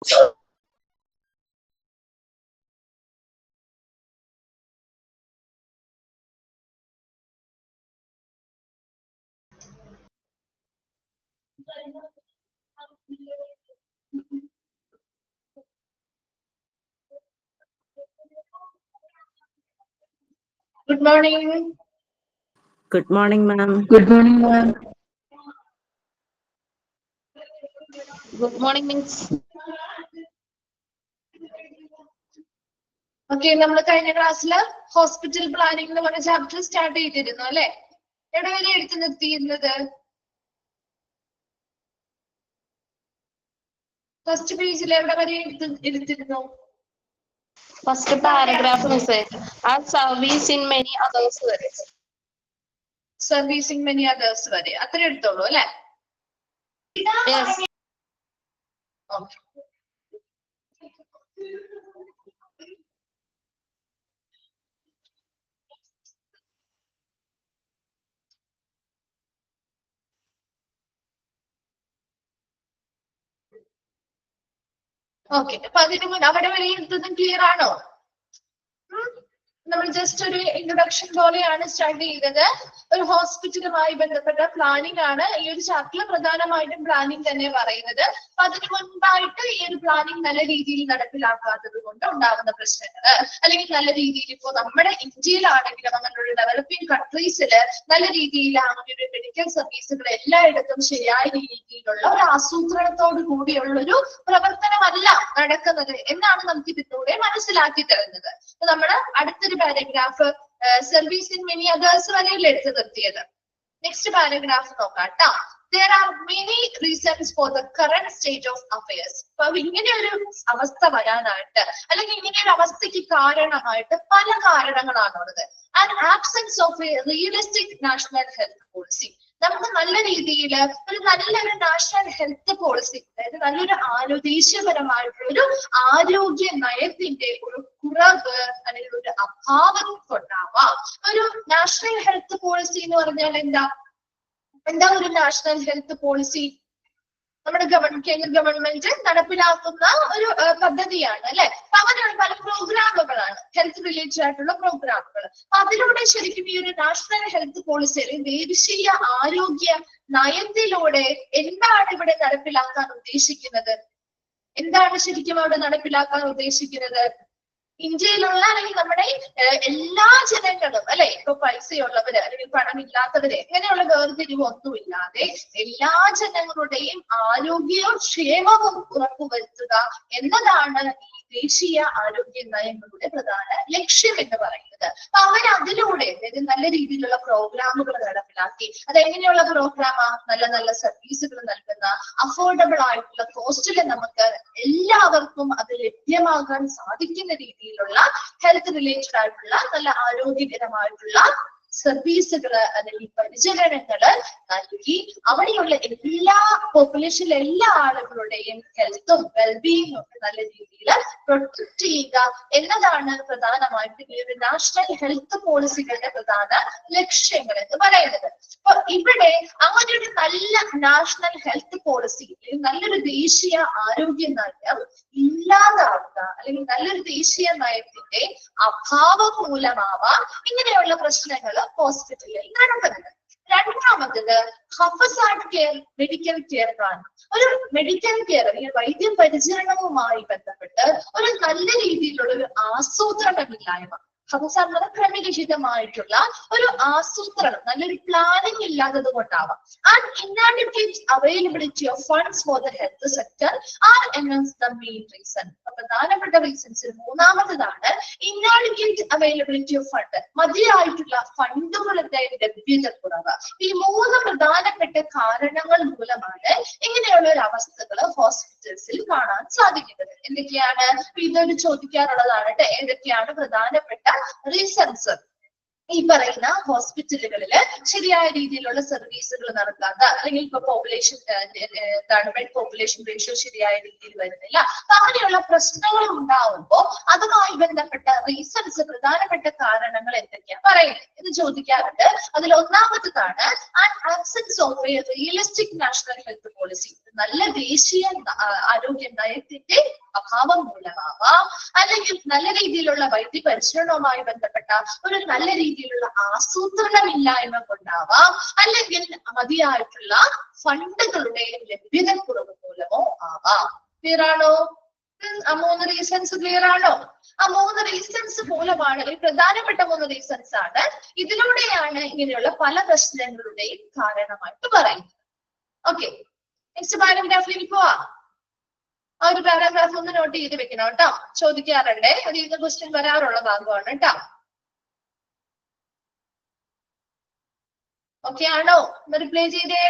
Good morning. Good morning, ma'am. Good morning, ma'am. Good morning, Miss. Okay, നമ്മൾ കഴിഞ്ഞ ക്ലാസ്സിൽ hospital planning എന്ന് പറഞ്ഞ ചാപ്റ്റർ സ്റ്റാർട്ട് ചെയ്തിരുന്നു അല്ലെ? എവിടെ വരെ എടുത്തു നിർത്തിയിരുന്നത്? ഫസ്റ്റ് പേജിൽ എവിടെ വരെ എടുത്തിരുന്നു? ഫസ്റ്റ് പാരഗ്രാഫ് മിസ് ആ സർവീസ് ഇൻ മെനി അതേഴ്സ് വരെ. സർവീസ് ഇൻ മെനി അതേഴ്സ് വരെ അത്ര എടുത്തോളൂ അല്ലെ? Okay. ഓക്കെ, അപ്പൊ അതിന് മുന്നേ അവിടെ വരെ എടുത്തതും ക്ലിയർ ആണോ? നമ്മൾ ജസ്റ്റ് ഒരു ഇൻട്രൊഡക്ഷൻ പോലെയാണ് സ്റ്റാർട്ട് ചെയ്തത്. ഒരു ഹോസ്പിറ്റലുമായി ബന്ധപ്പെട്ട പ്ലാനിംഗ് ആണ് ഈ ഒരു ചാപ്റ്ററിൽ പ്രധാനമായിട്ടും പ്ലാനിംഗ് തന്നെ പറയുന്നത്. അപ്പൊ അതിന് മുൻപായിട്ട് ഈ ഒരു പ്ലാനിംഗ് നല്ല രീതിയിൽ നടപ്പിലാക്കാത്തത് കൊണ്ട് ഉണ്ടാകുന്ന പ്രശ്നങ്ങൾ, അല്ലെങ്കിൽ നല്ല രീതിയിൽ ഇപ്പോ നമ്മുടെ ഇന്ത്യയിലാണെങ്കിലും അങ്ങനെയുള്ള ഡെവലപ്പിംഗ് കൺട്രീസിൽ നല്ല രീതിയിൽ ആ ഒരു മെഡിക്കൽ സർവീസുകൾ എല്ലായിടത്തും ശരിയായ രീതിയിലുള്ള ഒരു ആസൂത്രണത്തോടു കൂടിയുള്ള ഒരു പ്രവർത്തനമല്ല നടക്കുന്നത് എന്നാണ് നമുക്ക് ഇതിലൂടെ മനസ്സിലാക്കി തരുന്നത്. അപ്പൊ നമ്മള് അടുത്തൊരു paragraph service in many others വരെയല്ലേ എടുത്തു നിർത്തിയത്. നെക്സ്റ്റ് പാരഗ്രാഫ് നോക്കാം ട്ടോ. There are many reasons for the current state of affairs. അപ്പൊ ഇങ്ങനെ ഒരു അവസ്ഥ വരാനായിട്ട് അല്ലെങ്കിൽ ഇങ്ങനെ ഒരു അവസ്ഥയ്ക്ക് കാരണമായിട്ട് പല കാരണങ്ങളാണുള്ളത്. And absence of a realistic national health policy. നമുക്ക് നല്ല രീതിയിൽ ഒരു നല്ലൊരു നാഷണൽ ഹെൽത്ത് പോളിസി, അതായത് നല്ലൊരു ദേശീയപരമായിട്ടുള്ള ഒരു ആരോഗ്യ നയത്തിന്റെ ഒരു കുറവ് അല്ലെങ്കിൽ ഒരു അഭാവം കൊണ്ടാവാം. ഒരു നാഷണൽ ഹെൽത്ത് പോളിസി എന്ന് പറഞ്ഞാൽ എന്താ ഒരു നാഷണൽ ഹെൽത്ത് പോളിസി? നമ്മുടെ കേന്ദ്ര ഗവൺമെന്റ് നടപ്പിലാക്കുന്ന ഒരു പദ്ധതിയാണ് അല്ലെ? അങ്ങനെയുള്ള പല പ്രോഗ്രാമുകളാണ്, ഹെൽത്ത് റിലേറ്റഡ് ആയിട്ടുള്ള പ്രോഗ്രാമുകൾ. അതിലൂടെ ശരിക്കും ഈ ഒരു നാഷണൽ ഹെൽത്ത് പോളിസി അല്ലെങ്കിൽ ദേശീയ ആരോഗ്യ നയത്തിലൂടെ എന്താണ് ഇവിടെ നടപ്പിലാക്കാൻ ഉദ്ദേശിക്കുന്നത്? എന്താണ് ശരിക്കും അവിടെ നടപ്പിലാക്കാൻ ഉദ്ദേശിക്കുന്നത്? ഇന്ത്യയിലുള്ള അല്ലെങ്കിൽ നമ്മുടെ എല്ലാ ജനങ്ങളും അല്ലെ, ഇപ്പൊ പൈസയുള്ളവര് അല്ലെങ്കിൽ പണമില്ലാത്തവര് ഇങ്ങനെയുള്ള വേർതിരിവ് ഒന്നുമില്ലാതെ എല്ലാ ജനങ്ങളുടെയും ആരോഗ്യവും ക്ഷേമവും ഉറപ്പുവരുത്തുക എന്നതാണ് ഈ ദേശീയ ആരോഗ്യ നയങ്ങളുടെ പ്രധാന ലക്ഷ്യം എന്ന് പറയുന്നത്. അപ്പൊ അവരതിലൂടെ നല്ല രീതിയിലുള്ള പ്രോഗ്രാമുകൾ നടപ്പിലാക്കി. അതെങ്ങനെയുള്ള പ്രോഗ്രാമാ? നല്ല നല്ല സർവീസുകൾ നൽകുന്ന, അഫോർഡബിൾ ആയിട്ടുള്ള കോസ്റ്റിൽ നമുക്ക് എല്ലാവർക്കും അത് ലഭ്യമാകാൻ സാധിക്കുന്ന രീതിയിലുള്ള ഹെൽത്ത് റിലേറ്റഡ് ആയിട്ടുള്ള നല്ല ആരോഗ്യകരമായിട്ടുള്ള സർവീസുകള് അല്ലെങ്കിൽ പരിചരണങ്ങള് നൽകി അവിടെയുള്ള എല്ലാ പോപ്പുലേഷനിലെ എല്ലാ ആളുകളുടെയും ഹെൽത്തും വെൽബീയിങ്ങും ഒക്കെ നല്ല രീതിയിൽ പ്രൊട്ടക്ട് ചെയ്യുക എന്നതാണ് പ്രധാനമായിട്ടും ഈ ഒരു നാഷണൽ ഹെൽത്ത് പോളിസികളുടെ പ്രധാന ലക്ഷ്യങ്ങൾ എന്ന് പറയുന്നത്. അപ്പൊ ഇവിടെ അങ്ങനെ ഒരു നല്ല നാഷണൽ ഹെൽത്ത് പോളിസി അല്ലെങ്കിൽ നല്ലൊരു ദേശീയ ആരോഗ്യ നയം ഇല്ലാതാവുക അല്ലെങ്കിൽ നല്ലൊരു ദേശീയ നയത്തിന്റെ അഭാവം മൂലമാവാം ഇങ്ങനെയുള്ള പ്രശ്നങ്ങൾ ഹോസ്പിറ്റലിൽ നടക്കുന്നത്. രണ്ടാമത്തത് ഹഫസാർഡ് കെയർ മെഡിക്കൽ കെയർ പ്ലാൻ. ഒരു മെഡിക്കൽ കെയർ അല്ലെങ്കിൽ വൈദ്യ പരിചരണവുമായി ബന്ധപ്പെട്ട് ഒരു നല്ല രീതിയിലുള്ള ഒരു ആസൂത്രണമില്ലായ്മ. ഹഫസാർഡ് ക്രമരഹിതമായിട്ടുള്ള ഒരു ആസൂത്രണം, നല്ലൊരു പ്ലാനിങ് ഇല്ലാത്തത് കൊണ്ടാവാം. And inadequate availability of funds for the health sector are amongst the main reason. പ്രധാനപ്പെട്ട റീസൺസിൽ മൂന്നാമത്തതാണ് inadequate availability of fund. മതിയായിട്ടുള്ള ഫണ്ടുകളുടെ ലഭ്യത കുറവ്. ഈ മൂന്ന് പ്രധാനപ്പെട്ട കാരണങ്ങൾ മൂലമാണ് ഇങ്ങനെയുള്ള ഒരു അവസ്ഥകൾ ഹോസ്പിറ്റൽസിൽ കാണാൻ സാധിക്കുന്നത്. എന്തൊക്കെയാണ്? ഇതൊരു ചോദിക്കാറുള്ളതാണ്. ഏതൊക്കെയാണ് പ്രധാനപ്പെട്ട റീസൺസ്? ഈ പറയുന്ന ഹോസ്പിറ്റലുകളിൽ ശരിയായ രീതിയിലുള്ള സർവീസുകൾ നടക്കാത്ത, അല്ലെങ്കിൽ ഇപ്പൊ പോപ്പുലേഷൻ ബെഡ് പോപ്പുലേഷൻ റേഷ്യോ ശരിയായ രീതിയിൽ വരുന്നില്ല, അങ്ങനെയുള്ള പ്രശ്നങ്ങൾ ഉണ്ടാവുമ്പോൾ അതുമായി ബന്ധപ്പെട്ട റീസൺസ്, പ്രധാനപ്പെട്ട കാരണങ്ങൾ എന്തൊക്കെയാ പറയുന്നത് എന്ന് ചോദിക്കാറുണ്ട്. അതിൽ ഒന്നാമത്തതാണ് absence of a realistic national health policy. നല്ല ദേശീയ ആരോഗ്യ നയത്തിന്റെ അഭാവം മൂലമാവാം, അല്ലെങ്കിൽ നല്ല രീതിയിലുള്ള വൈദ്യ പരിശീലനവുമായി ബന്ധപ്പെട്ട ഒരു നല്ല രീതിയിലുള്ള ആസൂത്രണമില്ലായ്മ കൊണ്ടാവാം, അല്ലെങ്കിൽ മതിയായിട്ടുള്ള ഫണ്ടുകളുടെ ലഭ്യതക്കുറവ് മൂലമോ ആവാം. ക്ലിയർ ആണോ? ആ 3 റീസൺസ് ക്ലിയർ ആണോ? ആ 3 റീസൺസ് മൂലമാണ്, പ്രധാനപ്പെട്ട 3 റീസൺസ് ആണ്. ഇതിലൂടെയാണ് ഇങ്ങനെയുള്ള പല പ്രശ്നങ്ങളുടെയും കാരണമായിട്ട് പറയുന്നത്. ഓക്കെ, നെക്സ്റ്റ് പാരഗ്രാഫിലേക്ക് പോവാം. ആ ഒരു പാരാഗ്രാഫ് ഒന്ന് നോട്ട് ചെയ്ത് വെക്കണം കേട്ടോ, ചോദിക്കാറുണ്ട്. അത് ഇത് ക്വസ്റ്റ്യൻ വരാറുള്ള ഭാഗമാണ് കേട്ടോ. ഓക്കെ ആണോ? ഒന്ന് റിപ്ലൈ ചെയ്തേ.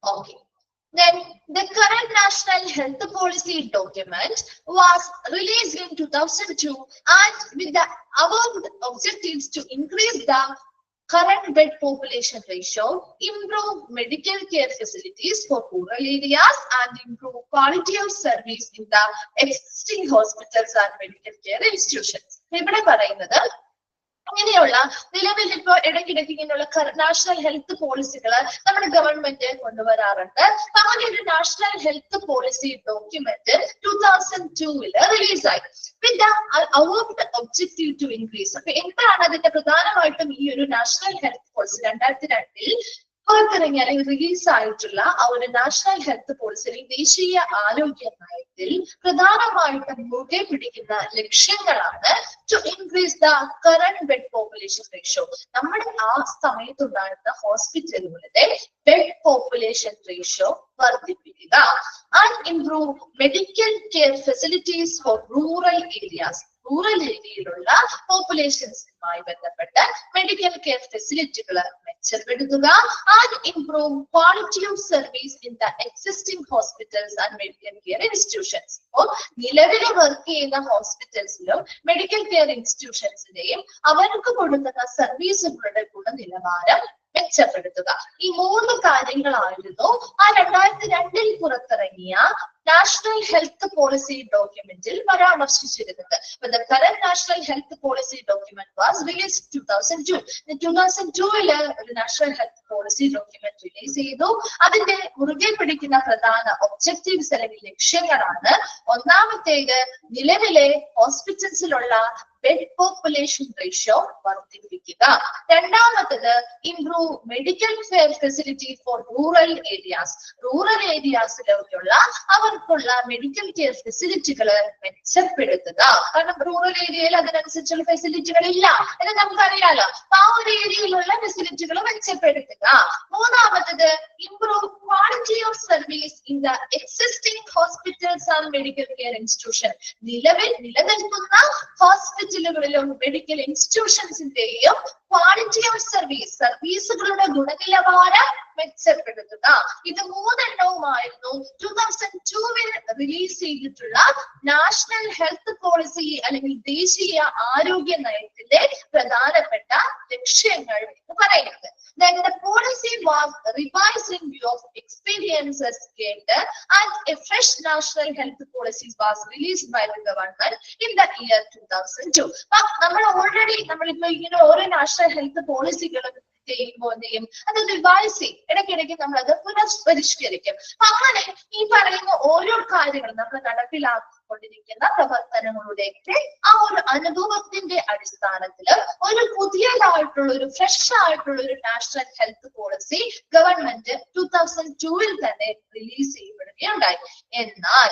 Okay. Then the current National Health Policy document was released in 2002, and with the above objectives to increase the current bed population ratio, improve medical care facilities for rural areas, and improve quality of service in the existing hospitals and medical care institutions. ഇവിടെ പറയുന്നത് ഇങ്ങനെയുള്ള നിലവിൽ ഇപ്പോൾ ഇടയ്ക്കിടയ്ക്ക് ഇങ്ങനെയുള്ള national health പോളിസികൾ നമ്മുടെ government കൊണ്ടുവരാറുണ്ട്. അങ്ങനെ ഒരു നാഷണൽ ഹെൽത്ത് പോളിസി ഡോക്യുമെന്റ് 2002 റിലീസായി. With objective to increase. അപ്പൊ എന്താണ് അതിന്റെ പ്രധാനമായിട്ടും ഈ ഒരു നാഷണൽ ഹെൽത്ത് പോളിസി 2002 പുറത്തിറങ്ങിയ അല്ലെങ്കിൽ റിലീസ് ആയിട്ടുള്ള ആ ഒരു നാഷണൽ ഹെൽത്ത് പോളിസി അല്ലെങ്കിൽ ദേശീയ ആരോഗ്യ നയത്തിൽ പ്രധാനമായിട്ടും മുറുകെ പിടിക്കുന്ന ലക്ഷ്യങ്ങളാണ് to increase the current bed population ratio. നമ്മുടെ ആ സമയത്തുണ്ടായിരുന്ന ഹോസ്പിറ്റലുകളുടെ ബെഡ് പോപ്പുലേഷൻ റേഷ്യോ വർദ്ധിപ്പിക്കുക. And improve medical care facilities for rural areas. Rural ഏരിയയിലുള്ള പോപ്പുലേഷൻസുമായി ബന്ധപ്പെട്ട് മെഡിക്കൽ കെയർ ഫെസിലിറ്റികൾ മെച്ചപ്പെടുത്തുക. And improve quality of service in the existing hospitals and medical care institutions. അപ്പോൾ നിലവിൽ വർക്ക് ചെയ്യുന്ന ഹോസ്പിറ്റൽസിലും മെഡിക്കൽ കെയർ ഇൻസ്റ്റിറ്റ്യൂഷൻസിന്റെയും അവർക്ക് കൊടുക്കുന്ന സർവീസുകളുടെ ഗുണനിലവാരം മെച്ചപ്പെടുത്തുക. ഈ 3 കാര്യങ്ങളായിരുന്നു ആ 2002 പുറത്തിറങ്ങിയ നാഷണൽ ഹെൽത്ത് പോളിസി ഡോക്യുമെന്റിൽ പരാമർശിച്ചിരുന്നത്. The current national health policy document was released 2002. 2002 ഒരു national health policy document release ചെയ്തു. അതിന്റെ മുറുകെ പിടിക്കുന്ന പ്രധാന ഒബ്ജക്റ്റീവ്സ് അല്ലെങ്കിൽ ലക്ഷ്യങ്ങളാണ്: ഒന്നാമത്തേത് നിലവിലെ ഹോസ്പിറ്റൽസിലുള്ള ബെഡ് പോപ്പുലേഷൻ റേഷ്യോ വർദ്ധിപ്പിക്കുക. രണ്ടാമത്തത് improve medical care facility for rural areas. Rural ഏരിയാസിലുള്ള അവർക്കുള്ള മെഡിക്കൽ കെയർ ഫെസിലിറ്റികൾ മെച്ചപ്പെടുത്തുക. കാരണം റൂറൽ ഏരിയയിൽ അതിനനുസരിച്ചുള്ള ഫെസിലിറ്റികൾ ഇല്ല എന്ന് നമുക്കറിയാലോ. ആ ഒരു ഏരിയയിലുള്ള ഫെസിലിറ്റികൾ മെച്ചപ്പെടുത്തുക. മൂന്നാമത്തത് improve quality of service in the existing hospitals and medical care institution. നിലവിൽ നിലനിൽക്കുന്ന ഹോസ്പിറ്റലുകളിലും മെഡിക്കൽ ഇൻസ്റ്റിറ്റ്യൂഷൻസിന്റെയും ക്വാളിറ്റി ഓഫ് സർവീസ്, സർവീസുകളുടെ ഗുണനിലവാരം മെച്ചപ്പെടുത്തുക. ഇത് 3 എണ്ണവുമായിരുന്നു 2002 റിലീസ് ചെയ്തിട്ടുള്ള നാഷണൽ ഹെൽത്ത് പോളിസി അല്ലെങ്കിൽ ദേശീയ ആരോഗ്യ നയത്തിന്റെ പ്രധാനപ്പെട്ട ലക്ഷ്യങ്ങൾ എന്ന് പറയുന്നത്. Then the policy was revised in view of experiences gained, and a fresh national health policy was released by the government in the year 2002. നമ്മൾ നമ്മളിപ്പോ ഇങ്ങനെ ഓരോ നാഷണൽ ഹെൽത്ത് പോളിസികളും ചെയ്യുമ്പോൾ എന്ത് ചെയ്യും? അത് റിവൈസ് ചെയ്യും. ഇടയ്ക്കിടയ്ക്ക് നമ്മൾ അത് പുനഃപരിഷ്കരിക്കും. അങ്ങനെ ഈ പറയുന്ന ഓരോ കാര്യങ്ങളും നമ്മൾ നടപ്പിലാക്കിക്കൊണ്ടിരിക്കുന്ന പ്രവർത്തനങ്ങളുടെയൊക്കെ ആ ഒരു അനുഭവത്തിന്റെ അടിസ്ഥാനത്തിൽ ഒരു പുതിയതായിട്ടുള്ള ഒരു ഫ്രഷ് ആയിട്ടുള്ള ഒരു നാഷണൽ ഹെൽത്ത് പോളിസി ഗവൺമെന്റ് 2002 തന്നെ റിലീസ് ചെയ്യപ്പെടുകയുണ്ടായി. എന്നാൽ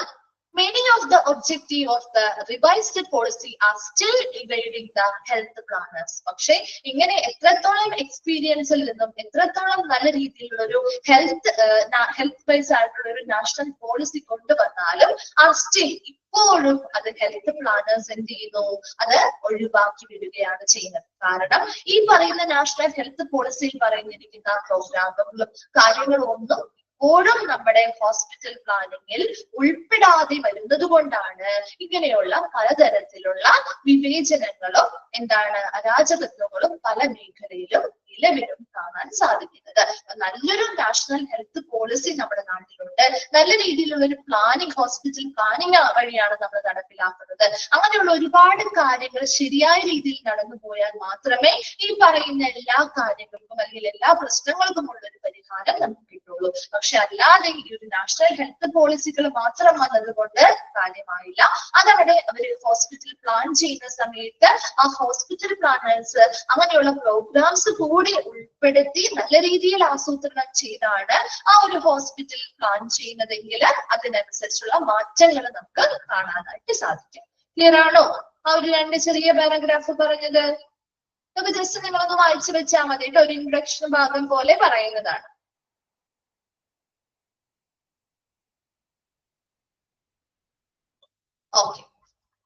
many of the objective of the revised policy are still evading the health planners. പക്ഷേ ഇങ്ങനെ എത്രത്തോളം എക്സ്പീരിയൻസിൽ നിന്നും എത്രത്തോളം നല്ല രീതിയിലുള്ള ഒരു ഹെൽത്ത് ബേസ് ആയിട്ടുള്ള ഒരു നാഷണൽ പോളിസി കൊണ്ടുവന്നാലും സ്റ്റിൽ ഇപ്പോഴും അത് ഹെൽത്ത് പ്ലാനേഴ്സ് എന്ത് ചെയ്യുന്നു? അത് ഒഴിവാക്കി വിടുകയാണ് ചെയ്യുന്നത്. കാരണം ഈ പറയുന്ന നാഷണൽ ഹെൽത്ത് പോളിസിയിൽ പറയുന്നിരിക്കുന്ന പ്രോഗ്രാമുകളും കാര്യങ്ങളും ഒന്നും പലപ്പോഴും നമ്മുടെ ഹോസ്പിറ്റൽ പ്ലാനിങ്ങിൽ ഉൾപ്പെടാതെ വരുന്നത് കൊണ്ടാണ് ഇങ്ങനെയുള്ള പലതരത്തിലുള്ള വിവേചനങ്ങളും അരാജകത്വങ്ങളും പല മേഖലയിലും നിലവിലും കാണാൻ സാധിക്കുന്നത്. നല്ലൊരു നാഷണൽ ഹെൽത്ത് പോളിസി നമ്മുടെ നാട്ടിലുണ്ട്. നല്ല രീതിയിലുള്ള ഒരു പ്ലാനിങ്, ഹോസ്പിറ്റൽ പ്ലാനിങ് വഴിയാണ് നമ്മൾ നടപ്പിലാക്കുന്നത്. അങ്ങനെയുള്ള ഒരുപാട് കാര്യങ്ങൾ ശരിയായ രീതിയിൽ നടന്നു പോയാൽ മാത്രമേ ഈ പറയുന്ന എല്ലാ കാര്യങ്ങൾക്കും അല്ലെങ്കിൽ എല്ലാ പ്രശ്നങ്ങൾക്കും ഉള്ള ഒരു പരിഹാരം നമുക്ക് കിട്ടുള്ളൂ. പക്ഷെ അല്ലാതെ ഈ ഒരു നാഷണൽ ഹെൽത്ത് പോളിസികൾ മാത്രം വന്നത് കൊണ്ട് കാര്യമായില്ല. അതവിടെ അവര് ഹോസ്പിറ്റൽ പ്ലാൻ ചെയ്യുന്ന സമയത്ത് ആ ഹോസ്പിറ്റൽ പ്ലാനേഴ്സ് അങ്ങനെയുള്ള പ്രോഗ്രാംസ് കൂടി ഉൾപ്പെടുത്തി നല്ല രീതിയിൽ ആസൂത്രണം ചെയ്താണ് ആ ഒരു ഹോസ്പിറ്റൽ പ്ലാൻ ചെയ്യുന്നതെങ്കിൽ അതിനനുസരിച്ചുള്ള മാറ്റങ്ങൾ നമുക്ക് കാണാനായിട്ട് സാധിക്കും. ക്ലിയർ ആണോ? ആ ഒരു 2 ചെറിയ പാരഗ്രാഫ് പറഞ്ഞത് നമുക്ക് ജസ്റ്റ് നിങ്ങളൊന്ന് വായിച്ചു വെച്ചാൽ മതി കേട്ടോ. ഒരു ഇൻട്രൊഡക്ഷൻ ഭാഗം പോലെ പറയുന്നതാണ്. ഓക്കെ.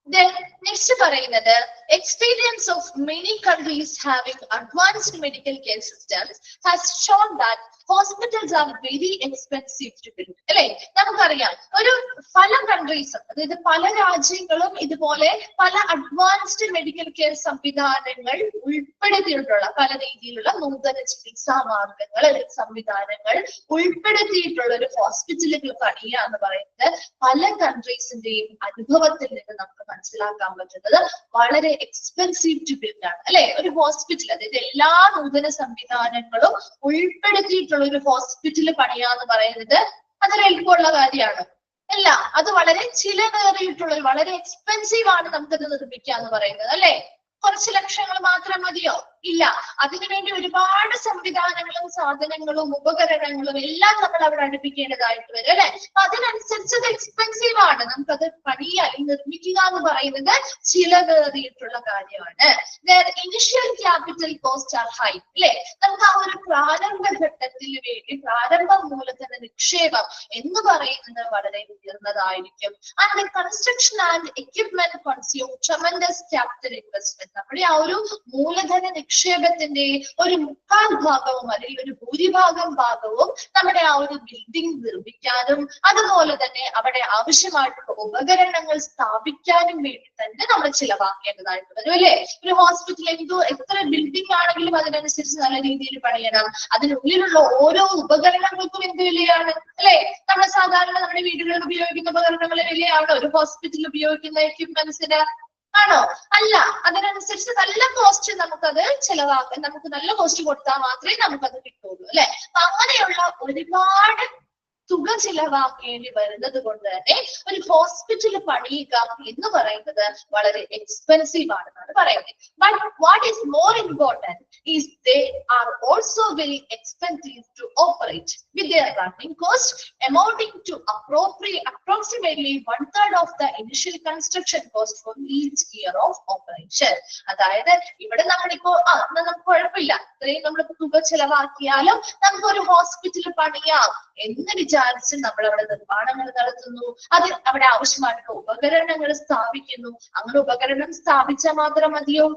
Then next പറയുന്നത് experience of many countries having advanced medical care systems has shown that hospitals are very expensive to build. അല്ലെ? നമുക്കറിയാം ഒരു പല കൺട്രീസും, അതായത് പല രാജ്യങ്ങളും ഇതുപോലെ പല അഡ്വാൻസ്ഡ് മെഡിക്കൽ കെയർ സംവിധാനങ്ങൾ ഉൾപ്പെടുത്തിയിട്ടുള്ള പല രീതിയിലുള്ള നൂതന ചികിത്സാ മാർഗങ്ങൾ, സംവിധാനങ്ങൾ ഉൾപ്പെടുത്തിയിട്ടുള്ള ഒരു ഹോസ്പിറ്റലുകൾ പണിയുക എന്ന് പറയുന്നത് പല കൺട്രീസിന്റെയും അനുഭവത്തിൽ നിന്ന് നമുക്ക് മനസ്സിലാക്കാൻ പറ്റുന്നത് വളരെ എക്സ്പെൻസീവ് ടു ബിൽഡ് ആണ്. അല്ലെ? ഒരു ഹോസ്പിറ്റൽ, അതായത് എല്ലാ നൂതന സംവിധാനങ്ങളും ഉൾപ്പെടുത്തിയിട്ടുള്ള ഒരു ഹോസ്പിറ്റൽ പണിയാന്ന് പറയുന്നത് അതൊരു എളുപ്പമുള്ള കാര്യമാണ് അല്ല. അത് വളരെ ചിലവേറിയിട്ടുള്ള, വളരെ എക്സ്പെൻസീവ് ആണ് നമുക്കത് നിർമ്മിക്കുക എന്ന് പറയുന്നത്. അല്ലെ? കുറച്ച് ലക്ഷങ്ങൾ മാത്രം മതിയോ? ഇല്ല. അതിനുവേണ്ടി ഒരുപാട് സംവിധാനങ്ങളും സാധനങ്ങളും ഉപകരണങ്ങളും എല്ലാം നമ്മൾ അവിടെ അടുപ്പിക്കേണ്ടതായിട്ട് വരും. അല്ലെ? അപ്പൊ അതിനനുസരിച്ച് അത് എക്സ്പെൻസീവ് ആണ്. നമുക്കത് പണിയുക അല്ലെങ്കിൽ നിർമ്മിക്കുക എന്ന് പറയുന്നത് ചിലവേറിയിട്ടുള്ള കാര്യമാണ്. Initial capital cost are high. അല്ലെ? നമുക്ക് ആ ഒരു പ്രാരംഭ ഘട്ടത്തിൽ വേണ്ടി പ്രാരംഭ മൂലധന നിക്ഷേപം എന്ന് പറയുന്നത് വളരെ ഉയർന്നതായിരിക്കും. And construction and equipment consume tremendous capital investment. നമ്മുടെ ആ ഒരു മൂലധന നിക്ഷേപത്തിന്റെ ഒരു 3/4 ഭാഗവും അല്ലെങ്കിൽ ഒരു ഭൂരിഭാഗം ഭാഗവും നമ്മുടെ ആ ഒരു ബിൽഡിംഗ് നിർമ്മിക്കാനും അതുപോലെ തന്നെ അവിടെ ആവശ്യമായിട്ടുള്ള ഉപകരണങ്ങൾ സ്ഥാപിക്കാനും വേണ്ടി തന്നെ നമ്മൾ ചിലവാക്കേണ്ടതായിട്ട് വരും. അല്ലെ? ഒരു ഹോസ്പിറ്റൽ എത്ര ബിൽഡിംഗ് ആണെങ്കിലും അതിനനുസരിച്ച് നല്ല രീതിയിൽ പണിയണം. അതിനുള്ളിലുള്ള ഓരോ ഉപകരണങ്ങൾക്കും എന്ത് വിലയാണ്? അല്ലെ? നമ്മൾ സാധാരണ നമ്മുടെ വീടുകളിൽ ഉപയോഗിക്കുന്ന ഉപകരണങ്ങളെ വിലയാണോ ഒരു ഹോസ്പിറ്റലിൽ ഉപയോഗിക്കുന്ന എക്യുപ്മെന്റ്സിന്? ആണോ? അല്ല. അതിനനുസരിച്ച് നല്ല കോസ്റ്റ് നമുക്കത് ചെലവാക്കാൻ, നമുക്ക് നല്ല കോസ്റ്റ് കൊടുത്താൽ മാത്രമേ നമുക്കത് കിട്ടുള്ളൂ. അല്ലെ? അപ്പൊ അങ്ങനെയുള്ള ഒരുപാട് തുക ചിലവാക്കേണ്ടി വരുന്നത് കൊണ്ട് തന്നെ ഒരു ഹോസ്പിറ്റൽ പണിയുക എന്ന് പറയുന്നത് വളരെ എക്സ്പെൻസീവ് ആണെന്നാണ് പറയുന്നത്. But what is more important is they are also very expensive to operate with their running cost amounting to approximately 1/3 of the initial construction cost for each year of operation. അതായത് ഇവിടെ നമ്മളിപ്പോ നമുക്ക് കുഴപ്പമില്ല, ഇത്രയും നമ്മൾ തുക ചിലവാക്കിയാലും നമുക്ക് ഒരു ഹോസ്പിറ്റൽ പണിയാം എന്ന് വിചാരിച്ച് നമ്മൾ അവിടെ നിർമ്മാണങ്ങൾ നടത്തുന്നു. അത് അവിടെ ആവശ്യമായിട്ടുള്ള ഉപകരണങ്ങൾ സ്ഥാപിക്കുന്നു. അങ്ങനെ ഉപകരണം സ്ഥാപിച്ചാൽ മാത്രം മതിയോ?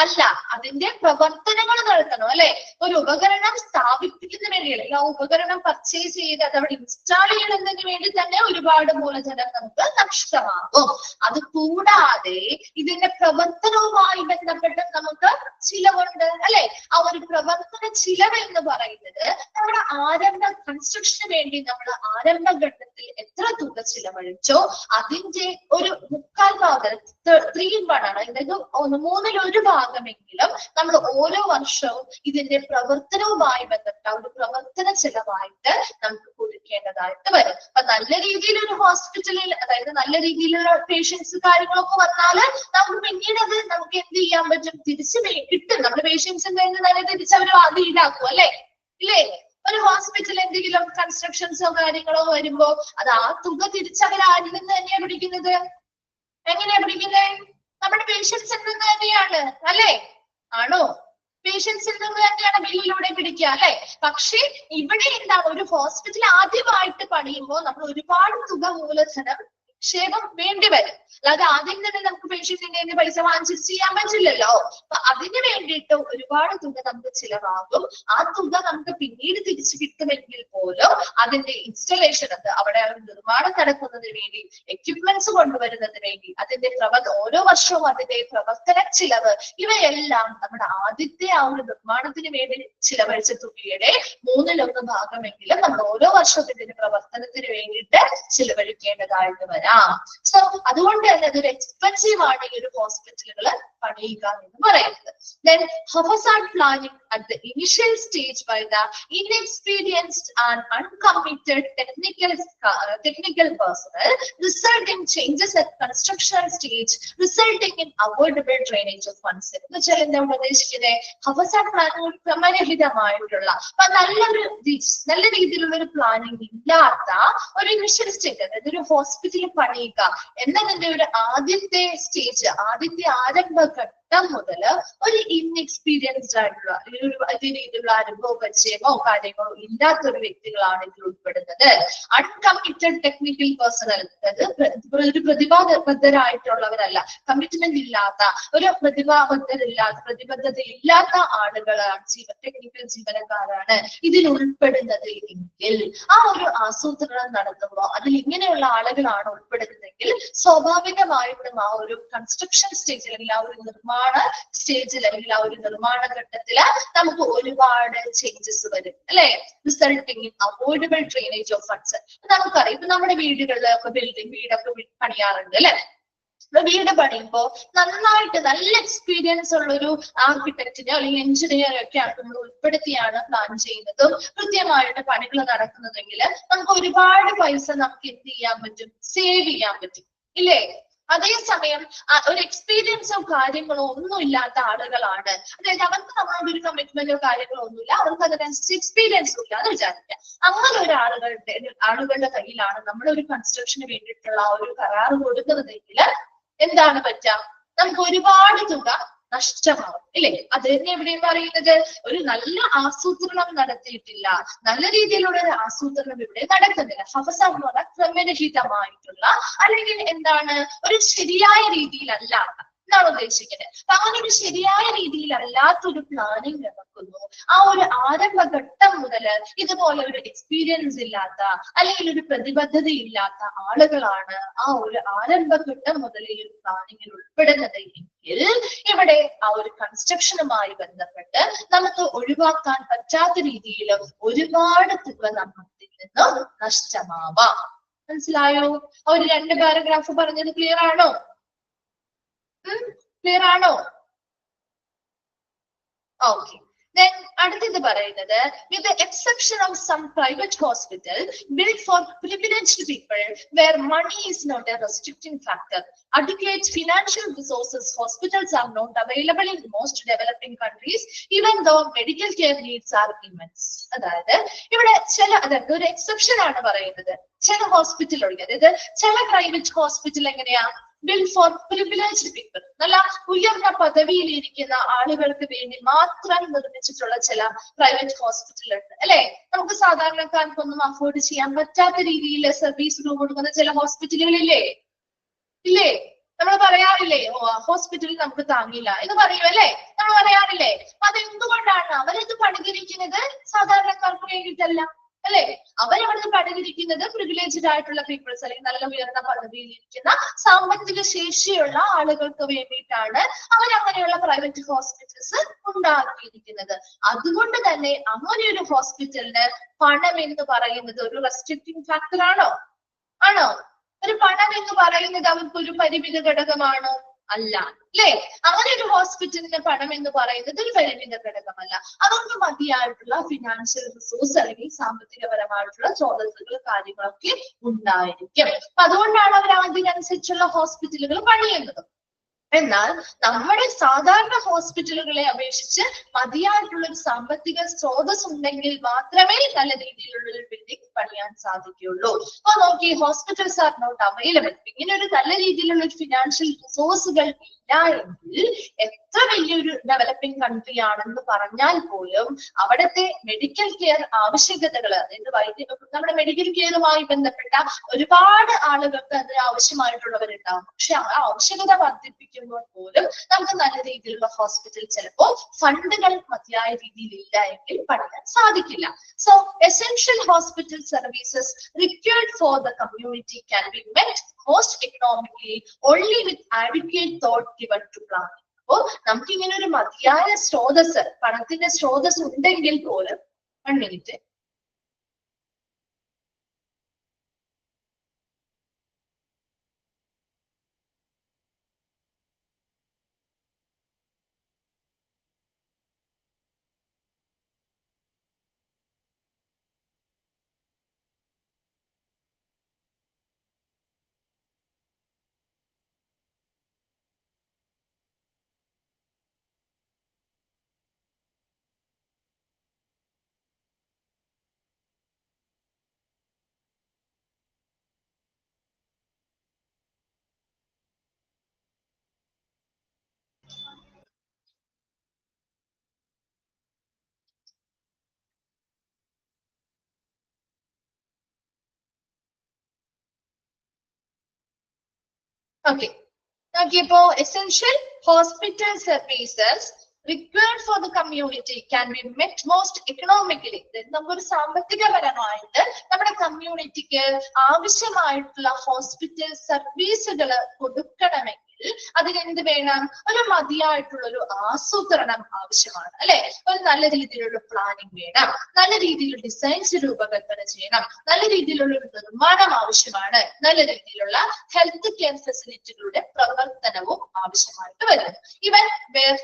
അല്ല. അതിന്റെ പ്രവർത്തനങ്ങൾ നടത്തണം. അല്ലെ? ഒരു ഉപകരണം സ്ഥാപിപ്പിക്കുന്നതിന് വേണ്ടി അല്ലെങ്കിൽ ആ ഉപകരണം പർച്ചേസ് ചെയ്ത് അത് അവിടെ ഇൻസ്റ്റാൾ ചെയ്യുന്നതിന് വേണ്ടി തന്നെ ഒരുപാട് മൂലധനം നമുക്ക് നഷ്ടമാകും. അത് കൂടാതെ ഇതിന്റെ പ്രവർത്തനവുമായി ബന്ധപ്പെട്ട് നമുക്ക് ചിലവുണ്ട്. അല്ലെ? ആ ഒരു പ്രവർത്തന ചിലവ് എന്ന് പറയുന്നത് നമ്മുടെ ആരംഭ കൺസ്ട്രക്ഷന് വേണ്ടി നമ്മൾ ആരംഭഘട്ടത്തിൽ എത്ര തുക ചിലവഴിച്ചോ അതിന്റെ ഒരു 3/4 ഭാഗം 3/1 ആണ്. അതായത് 1/3 ഭാഗമെങ്കിലും നമ്മൾ ഓരോ വർഷവും ഇതിന്റെ പ്രവർത്തനവുമായി ബന്ധപ്പെട്ട ഒരു പ്രവർത്തന ചെലവായിട്ട് നമുക്ക് കൊടുക്കേണ്ടതായിട്ട് വരും. അപ്പൊ നല്ല രീതിയിൽ ഒരു ഹോസ്പിറ്റലിൽ, അതായത് നല്ല രീതിയിലുള്ള പേഷ്യൻസ് കാര്യങ്ങളൊക്കെ വന്നാൽ നമുക്ക് പിന്നീട് അത് നമുക്ക് എന്ത് ചെയ്യാൻ പറ്റും? തിരിച്ച് കിട്ടും. നമ്മുടെ പേഷ്യൻസിന്റെ തന്നെ തിരിച്ചവർ അത് ഈടാക്കും. അല്ലെ? ഇല്ലേ? ഒരു ഹോസ്പിറ്റൽ എന്തെങ്കിലും കൺസ്ട്രക്ഷൻസോ കാര്യങ്ങളോ വരുമ്പോ അത് ആ തുക തിരിച്ചവർ ആരിൽ നിന്ന് തന്നെയാ പിടിക്കുന്നത്? എങ്ങനെയാ പിടിക്കുന്നത്? നമ്മുടെ പേഷ്യൻസിൽ നിന്ന് തന്നെയാണ്. അല്ലെ? ആണോ? പേഷ്യൻസിൽ നിന്ന് തന്നെയാണ് ബില്ലിലൂടെ പിടിക്കുക. അല്ലെ? പക്ഷെ ഇവിടെ എന്താണ്, ഒരു ഹോസ്പിറ്റൽ ആദ്യമായിട്ട് പണിയുമ്പോൾ നമ്മൾ ഒരുപാട് തുക മൂലധനം നിക്ഷേപം വേണ്ടി വരും. അല്ലാതെ ആദ്യം തന്നെ നമുക്ക് പേഷ്യന്റിന്റെ പൈസ വാങ്ങിച്ചിട്ട് ചെയ്യാൻ പറ്റില്ലല്ലോ. അപ്പൊ അതിന് വേണ്ടിയിട്ട് ഒരുപാട് തുക നമുക്ക് ചിലവാകും. ആ തുക നമുക്ക് പിന്നീട് തിരിച്ചു കിട്ടുമെങ്കിൽ പോലും അതിന്റെ ഇൻസ്റ്റലേഷൻ, അവിടെ നിർമ്മാണം നടക്കുന്നതിന് വേണ്ടി, എക്യുപ്മെന്റ്സ് കൊണ്ടുവരുന്നതിന് വേണ്ടി, അതിന്റെ ഓരോ വർഷവും അതിന്റെ പ്രവർത്തന ചിലവ്, ഇവയെല്ലാം നമ്മുടെ ആദ്യത്തെ ആ ഒരു നിർമ്മാണത്തിന് വേണ്ടി ചിലവഴിച്ച തുകയുടെ 1/3 ഭാഗമെങ്കിലും നമ്മൾ ഓരോ വർഷത്തിന്റെ പ്രവർത്തനത്തിന് വേണ്ടിയിട്ട് ചിലവഴിക്കേണ്ടതായിട്ട് വരാം. സോ അതുകൊണ്ട് തന്നെ അതൊരു എക്സ്പെൻസീവ് ആണ് ഈ ഒരു ഹോസ്പിറ്റലുകൾ പണിയുക എന്ന് പറയുന്നത്. Then hazard planning at the initial stage by the inexperienced and uncommitted technical personnel result in changes at construction stage, resulting in avoidable drainage of funds. എന്ന് വെച്ചാൽ എന്താ ഉദ്ദേശിക്കുന്നത്? hazard planning ഒരു ക്രമരഹിതമായിട്ടുള്ള നല്ല രീതിയിലുള്ള ഒരു പ്ലാനിങ് ഇല്ലാത്ത ഒരു ഇനിഷ്യൽ സ്റ്റേജ്, അതായത് ഒരു ഹോസ്പിറ്റൽ പണിയുക എന്നതിന്റെ ഒരു ആദ്യത്തെ സ്റ്റേജ്, ആദ്യത്തെ ആരംഭഘട്ടം മുതൽ ഒരു ഇൻഎക്സ്പീരിയൻസ്ഡ് ആയിട്ടുള്ള രീതിയിലുള്ള അനുഭവ പരിചയമോ കാര്യങ്ങളോ ഇല്ലാത്ത ഒരു വ്യക്തികളാണ് ഇതിൽ ഉൾപ്പെടുന്നത്. അൺകമ്മിറ്റഡ് ടെക്നിക്കൽ പേഴ്സണൽ, അതായത് ഒരു പ്രതിബദ്ധരായിട്ടുള്ളവരല്ല, കമ്മിറ്റ്മെന്റ് ഇല്ലാത്ത, ഒരു പ്രതിബദ്ധത ഇല്ലാത്ത ആളുകളാണ്, ടെക്നിക്കൽ ജീവനക്കാരാണ് ഇതിൽ ഉൾപ്പെടുന്നത് എങ്കിൽ, ആ ഒരു ആസൂത്രണം നടത്തുമ്പോൾ അതിൽ ഇങ്ങനെയുള്ള ആളുകളാണ് ഉൾപ്പെടുന്നതെങ്കിൽ സ്വാഭാവികമായിട്ടും ആ ഒരു കൺസ്ട്രക്ഷൻ സ്റ്റേജിൽ അല്ലെങ്കിൽ ആ ഒരു നിർമ്മാണ സ്റ്റേജിൽ അല്ലെങ്കിൽ ആ ഒരു നിർമ്മാണ ഘട്ടത്തില് നമുക്ക് ഒരുപാട് ചേഞ്ചസ് വരും അല്ലെ. Resulting in avoidable drainage of funds. നമുക്കറിയാം, ഇപ്പൊ നമ്മുടെ വീടുകളിലൊക്കെ വീടൊക്കെ പണിയാറുണ്ട് അല്ലെ. വീട് പണിയുമ്പോ നന്നായിട്ട് നല്ല എക്സ്പീരിയൻസ് ഉള്ള ഒരു ആർക്കിടെക്റ്റിനെ അല്ലെങ്കിൽ എഞ്ചിനീയറെ ഒക്കെ നമ്മൾ ഉൾപ്പെടുത്തിയാണ് പ്ലാൻ ചെയ്യുന്നതും കൃത്യമായിട്ട് പണികൾ നടക്കുന്നതെങ്കിൽ നമുക്ക് ഒരുപാട് പൈസ നമുക്ക് എന്ത് ചെയ്യാൻ പറ്റും? സേവ് ചെയ്യാൻ പറ്റും ഇല്ലേ? അതേസമയം ഒരു എക്സ്പീരിയൻസോ കാര്യങ്ങളോ ഒന്നും ഇല്ലാത്ത ആളുകളാണ്, അതായത് അവർക്ക് നമ്മളോട് ഒരു കമ്മിറ്റ്മെന്റോ കാര്യങ്ങളോ ഒന്നുമില്ല, അവർക്ക് അതിനനുസരിച്ച് എക്സ്പീരിയൻസും ഇല്ല എന്ന് വിചാരിക്കാം. അങ്ങനെ ഒരു ആളുകളുടെ കയ്യിലാണ് നമ്മൾ ഒരു കൺസ്ട്രക്ഷന് വേണ്ടിയിട്ടുള്ള ആ ഒരു കരാർ കൊടുക്കുന്നതെങ്കിൽ എന്താണ് പറ്റുക? നമുക്ക് ഒരുപാട് തുക നഷ്ടമാവും ഇല്ലേ? അത് തന്നെ എവിടെയും പറയുന്നത്, ഒരു നല്ല ആസൂത്രണം നടത്തിയിട്ടില്ല, നല്ല രീതിയിലുള്ള ഒരു ആസൂത്രണം ഇവിടെ നടക്കുന്നില്ല. ഹഫസാർ എന്ന് പറഞ്ഞാൽ ക്രമരഹിതമായിട്ടുള്ള അല്ലെങ്കിൽ എന്താണ് ഒരു ശരിയായ രീതിയിലല്ല എന്നാണ് ഉദ്ദേശിക്കുന്നത്. അപ്പൊ അങ്ങനെ ഒരു ശരിയായ രീതിയിലല്ലാത്തൊരു പ്ലാനിങ് നടക്കുന്നു. ആ ഒരു ആരംഭഘട്ടം മുതൽ ഇതുപോലെ ഒരു എക്സ്പീരിയൻസ് ഇല്ലാത്ത അല്ലെങ്കിൽ ഒരു പ്രതിബദ്ധത ഇല്ലാത്ത ആളുകളാണ് ആ ഒരു ആരംഭഘട്ടം മുതൽ ഈ ഒരു പ്ലാനിങ്ങിൽ ഉൾപ്പെടുന്നത് എങ്കിൽ ഇവിടെ ആ ഒരു കൺസ്ട്രക്ഷനുമായി ബന്ധപ്പെട്ട് നമുക്ക് ഒഴിവാക്കാൻ പറ്റാത്ത രീതിയിൽ ഒരുപാട് തുക നമ്മളിൽ നിന്ന് നഷ്ടമാവാം. മനസ്സിലായോ? ആ ഒരു 2 പാരഗ്രാഫ് പറഞ്ഞത് ക്ലിയർ ആണോ? ക്ലിയർ ആണോ? ഓക്കെ. Then അടുത്തത് പറയുന്നത്, with the exception of some private hospital built for privileged people where money is not a restricting factor, adequate financial resources, hospitals are not available in most developing countries even though medical care needs are immense. അതായത് ഇവിടെ അതായത് ഒരു exception ആണ് പറയുന്നത്. ചില hospital ഒഴികെ, അതായത് ചില പ്രൈവറ്റ് ഹോസ്പിറ്റൽ എങ്ങനെയാ? built for privileged people, നല്ല ഉയർന്ന പദവിയിൽ ഇരിക്കുന്ന ആളുകൾക്ക് വേണ്ടി മാത്രം നിർമ്മിച്ചിട്ടുള്ള ചില പ്രൈവറ്റ് ഹോസ്പിറ്റൽ ഉണ്ട് അല്ലെ. നമുക്ക് സാധാരണക്കാർക്കൊന്നും അഫോർഡ് ചെയ്യാൻ പറ്റാത്ത രീതിയിൽ സർവീസ് കൊടുക്കുന്ന ചില ഹോസ്പിറ്റലുകളില്ലേ? ഇല്ലേ? നമ്മൾ പറയാറില്ലേ, ഓ ഹോസ്പിറ്റലിൽ നമുക്ക് താങ്ങില്ല എന്ന് പറയുമല്ലേ, നമ്മൾ പറയാറില്ലേ? അതെന്തുകൊണ്ടാണ് അവരത് പണിതിരിക്കുന്നത്? സാധാരണക്കാർക്ക് വേണ്ടിയിട്ടല്ല അല്ലെ. അവരവിടുന്ന് പണിതിരിക്കുന്നത് പ്രിവിലേജ്ഡ് ആയിട്ടുള്ള പീപ്പിൾസ് അല്ലെങ്കിൽ നല്ല ഉയർന്ന പദവിയിൽ ഇരിക്കുന്ന സാമ്പത്തിക ശേഷിയുള്ള ആളുകൾക്ക് വേണ്ടിയിട്ടാണ് അവരങ്ങനെയുള്ള പ്രൈവറ്റ് ഹോസ്പിറ്റൽസ് ഉണ്ടാക്കിയിരിക്കുന്നത്. അതുകൊണ്ട് തന്നെ അങ്ങനെ ഒരു ഹോസ്പിറ്റലിന് പണം എന്ന് പറയുന്നത് ഒരു റെസ്ട്രിക്റ്റിംഗ് ഫാക്ടർ ആണോ? ഒരു പണം എന്ന് പറയുന്നത് അവർക്ക് ഒരു പരിമിത ഘടകമാണോ? അല്ല അല്ലേ. അങ്ങനെ ഒരു ഹോസ്പിറ്റലിന്റെ പണം എന്ന് പറയുന്നത് ഒരു പരിമിത ഘടകമല്ല. അവർക്ക് മതിയായിട്ടുള്ള ഫിനാൻഷ്യൽ റിസോഴ്സ് അല്ലെങ്കിൽ സാമ്പത്തികപരമായിട്ടുള്ള സ്രോതസ്സുകൾ കാര്യങ്ങളൊക്കെ ഉണ്ടായിരിക്കും. അപ്പൊ അതുകൊണ്ടാണ് അവർ അതിനനുസരിച്ചുള്ള ഹോസ്പിറ്റലുകൾ പണിയുന്നത്. എന്നാൽ നമ്മുടെ സാധാരണ ഹോസ്പിറ്റലുകളെ അപേക്ഷിച്ച് മതിയായിട്ടുള്ള ഒരു സാമ്പത്തിക സ്രോതസ് ഉണ്ടെങ്കിൽ മാത്രമേ നല്ല രീതിയിലുള്ള ഒരു ബിൽഡിംഗ് പണിയാൻ സാധിക്കുകയുള്ളൂ. അപ്പൊ നോക്കി, ഹോസ്പിറ്റൽസ് ആർ നോട്ട് അവൈലബിൾ. ഇങ്ങനെ ഒരു നല്ല രീതിയിലുള്ള ഒരു ഫിനാൻഷ്യൽ റിസോഴ്സുകൾ ഇല്ല എങ്കിൽ എത്ര വലിയൊരു ഡെവലപ്പിംഗ് കൺട്രി ആണെന്ന് പറഞ്ഞാൽ പോലും അവിടുത്തെ മെഡിക്കൽ കെയർ ആവശ്യകതകൾ, അതായത് നമ്മുടെ മെഡിക്കൽ കെയറുമായി ബന്ധപ്പെട്ട ഒരുപാട് ആളുകൾക്ക് അതിന് ആവശ്യമായിട്ടുള്ളവരുണ്ടാവും. പക്ഷെ ആ ആവശ്യകത വർദ്ധിപ്പിക്കുമ്പോൾ പോലും നമുക്ക് നല്ല രീതിയിലുള്ള ഹോസ്പിറ്റൽ ചിലപ്പോൾ ഫണ്ടുകൾ മതിയായ രീതിയിൽ ഇല്ല എങ്കിൽ പണിയാൻ സാധിക്കില്ല. So essential hospital services required for the community can be met most economically only with adequate thought given to planning. അപ്പോ നമുക്ക് ഇങ്ങനെ ഒരു മതിയായ സ്രോതസ്, പണത്തിന്റെ സ്രോതസ് ഉണ്ടെങ്കിൽ പോലും, 1 minute. Okay. നോക്കിയപ്പോ essential hospital services required for the community can be met most economically. നമുക്കൊരു സാമ്പത്തികപരമായിട്ട് നമ്മുടെ കമ്മ്യൂണിറ്റിക്ക് ആവശ്യമായിട്ടുള്ള ഹോസ്പിറ്റൽ സർവീസുകൾ കൊടുക്കണമെങ്കിൽ അതിനെന്ത് വേണം? ഒരു മതിയായിട്ടുള്ള ഒരു ആസൂത്രണം ആവശ്യമാണ്, അല്ലെ? ഒരു നല്ല രീതിയിലുള്ള പ്ലാനിങ് വേണം, നല്ല രീതിയിലുള്ള ഡിസൈൻസ് രൂപകൽപ്പന ചെയ്യണം, നല്ല രീതിയിലുള്ള ഒരു നിർമ്മാണം ആവശ്യമാണ്, നല്ല രീതിയിലുള്ള ഹെൽത്ത് കെയർ ഫെസിലിറ്റികളുടെ പ്രവർത്തനവും ആവശ്യമായിട്ട് വരും. ഇവൻ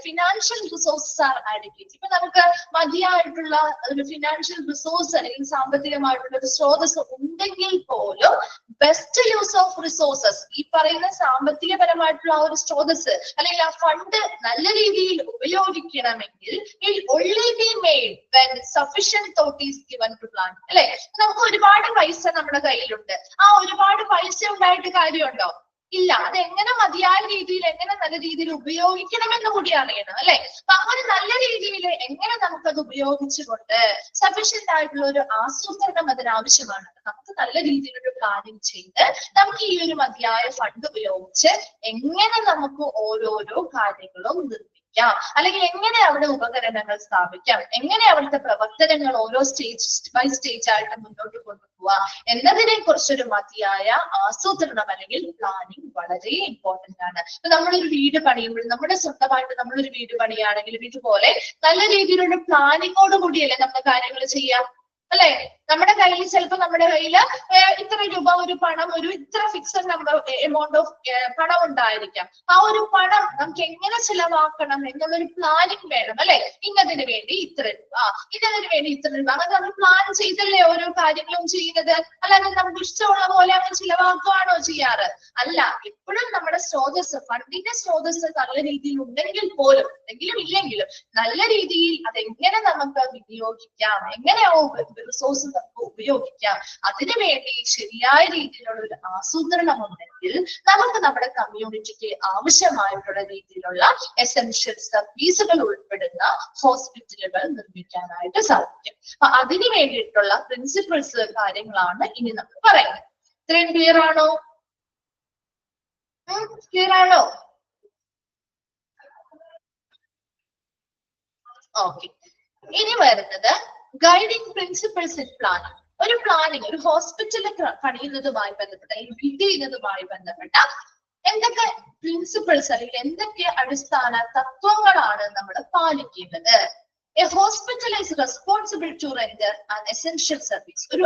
ഫിനാൻഷ്യൽ റിസോഴ്സസ് ആർ ആഡിക്വേറ്റ്. ഇപ്പൊ നമുക്ക് മതിയായിട്ടുള്ള ഒരു ഫിനാൻഷ്യൽ റിസോഴ്സ് അല്ലെങ്കിൽ സാമ്പത്തികമായിട്ടുള്ള ഒരു സ്രോതസ് ഉണ്ടെങ്കിൽ പോലും ബെസ്റ്റ് യൂസ് ഓഫ് റിസോഴ്സസ്, ഈ പറയുന്ന സാമ്പത്തികപരമായിട്ടുള്ള ആ ഒരു സ്രോതസ് അല്ലെങ്കിൽ ആ ഫണ്ട് നല്ല രീതിയിൽ ഉപയോഗിക്കണമെങ്കിൽ it only be made when sufficient thought is given to plan. അല്ലെ? നമുക്ക് ഒരുപാട് പൈസ നമ്മുടെ കയ്യിലുണ്ട്, ആ ഒരുപാട് പൈസ ഉണ്ടായിട്ട് കാര്യമുണ്ടോ? ഇല്ല. അത് എങ്ങനെ മതിയായ രീതിയിൽ, എങ്ങനെ നല്ല രീതിയിൽ ഉപയോഗിക്കണമെന്ന് കൂടി അറിയണം, അല്ലെ? അപ്പൊ അങ്ങനെ നല്ല രീതിയിൽ എങ്ങനെ നമുക്കത് ഉപയോഗിച്ചുകൊണ്ട് സഫീഷ്യന്റ് ആയിട്ടുള്ള ഒരു ആസൂത്രണം അതിനാവശ്യമാണ്. നമുക്ക് നല്ല രീതിയിലൊരു പ്ലാനിങ് ചെയ്ത് നമുക്ക് ഈ ഒരു മതിയായ ഫണ്ട് ഉപയോഗിച്ച് എങ്ങനെ നമുക്ക് ഓരോരോ കാര്യങ്ങളും നിർമ്മിക്കാം, അല്ലെങ്കിൽ എങ്ങനെ അവിടെ ഉപകരണങ്ങൾ സ്ഥാപിക്കാം, എങ്ങനെ അവിടുത്തെ പ്രവർത്തനങ്ങൾ ഓരോ സ്റ്റേജ് ബൈ സ്റ്റേജ് ആയിട്ട് മുന്നോട്ട് കൊണ്ടുപോവുക എന്നതിനെ കുറിച്ചൊരു മതിയായ ആസൂത്രണം അല്ലെങ്കിൽ പ്ലാനിങ് വളരെ ഇമ്പോർട്ടന്റ് ആണ്. ഇപ്പൊ നമ്മളൊരു വീട് പണിയുമ്പോൾ, നമ്മുടെ സ്വന്തമായിട്ട് നമ്മളൊരു വീട് പണിയാണെങ്കിലും ഇതുപോലെ നല്ല രീതിയിലുള്ള പ്ലാനിങ്ങോട് കൂടിയല്ലേ നമ്മൾ കാര്യങ്ങൾ ചെയ്യാം, അല്ലെ? നമ്മുടെ കയ്യിൽ ചിലപ്പോൾ നമ്മുടെ കയ്യിൽ ഇത്ര രൂപ ഒരു പണം, ഒരു ഇത്ര ഫിക്സഡ് നമ്പർ എമൗണ്ട് ഓഫ് പണം ഉണ്ടായിരിക്കാം. ആ ഒരു പണം നമുക്ക് എങ്ങനെ ചെലവാക്കണം എന്നുള്ളൊരു പ്ലാനിങ് വേണം, അല്ലെ? ഇന്നതിന് വേണ്ടി ഇത്ര രൂപ, ഇന്നതിന് വേണ്ടി ഇത്ര രൂപ, അങ്ങനെ നമ്മൾ പ്ലാൻ ചെയ്തല്ലേ ഓരോ കാര്യങ്ങളും ചെയ്യുന്നത്. അല്ലാതെ നമുക്ക് ഇഷ്ടമുള്ള പോലെ അങ്ങനെ ചിലവാക്കുകയാണോ ചെയ്യാറ്? അല്ല. എപ്പോഴും നമ്മുടെ സ്രോതസ്, ഫണ്ടിന്റെ സ്രോതസ് നല്ല രീതിയിൽ ഉണ്ടെങ്കിൽ പോലും, എന്തെങ്കിലും ഇല്ലെങ്കിലും നല്ല രീതിയിൽ അതെങ്ങനെ നമുക്ക് വിനിയോഗിക്കാം, എങ്ങനെ റിസോഴ്സ് നമുക്ക് ഉപയോഗിക്കാം, അതിനു വേണ്ടി ശരിയായ രീതിയിലുള്ള ഒരു ആസൂത്രണം ഉണ്ടെങ്കിൽ നമുക്ക് നമ്മുടെ കമ്മ്യൂണിറ്റിക്ക് ആവശ്യമായിട്ടുള്ള രീതിയിലുള്ള എസെൻഷ്യൽ സർവീസുകൾ ഉൾപ്പെടുന്ന ഹോസ്പിറ്റലുകൾ നിർമ്മിക്കാനായിട്ട് സാധിക്കും. അപ്പൊ അതിനു വേണ്ടിയിട്ടുള്ള പ്രിൻസിപ്പിൾസ് കാര്യങ്ങളാണ് ഇനി നമ്മൾ പറയുന്നത്. ഇത്രയും ക്ലിയർ ആണോ? ക്ലിയർ ആണോ? ഓക്കെ. ഇനി വരുന്നത് ഗൈഡിങ് പ്രിൻസിപ്പിൾസ് ഇൻ പ്ലാനിങ്. ഒരു പ്ലാനിങ്, ഒരു ഹോസ്പിറ്റൽ പണിയുന്നതുമായി ബന്ധപ്പെട്ട, അല്ലെങ്കിൽ ബിൽഡ് ചെയ്യുന്നതുമായി ബന്ധപ്പെട്ട എന്തൊക്കെ പ്രിൻസിപ്പിൾസ് അല്ലെങ്കിൽ എന്തൊക്കെ അടിസ്ഥാന തത്വങ്ങളാണ് നമ്മൾ പാലിക്കേണ്ടത്? A hospital is responsible to render an essential service. ഒരു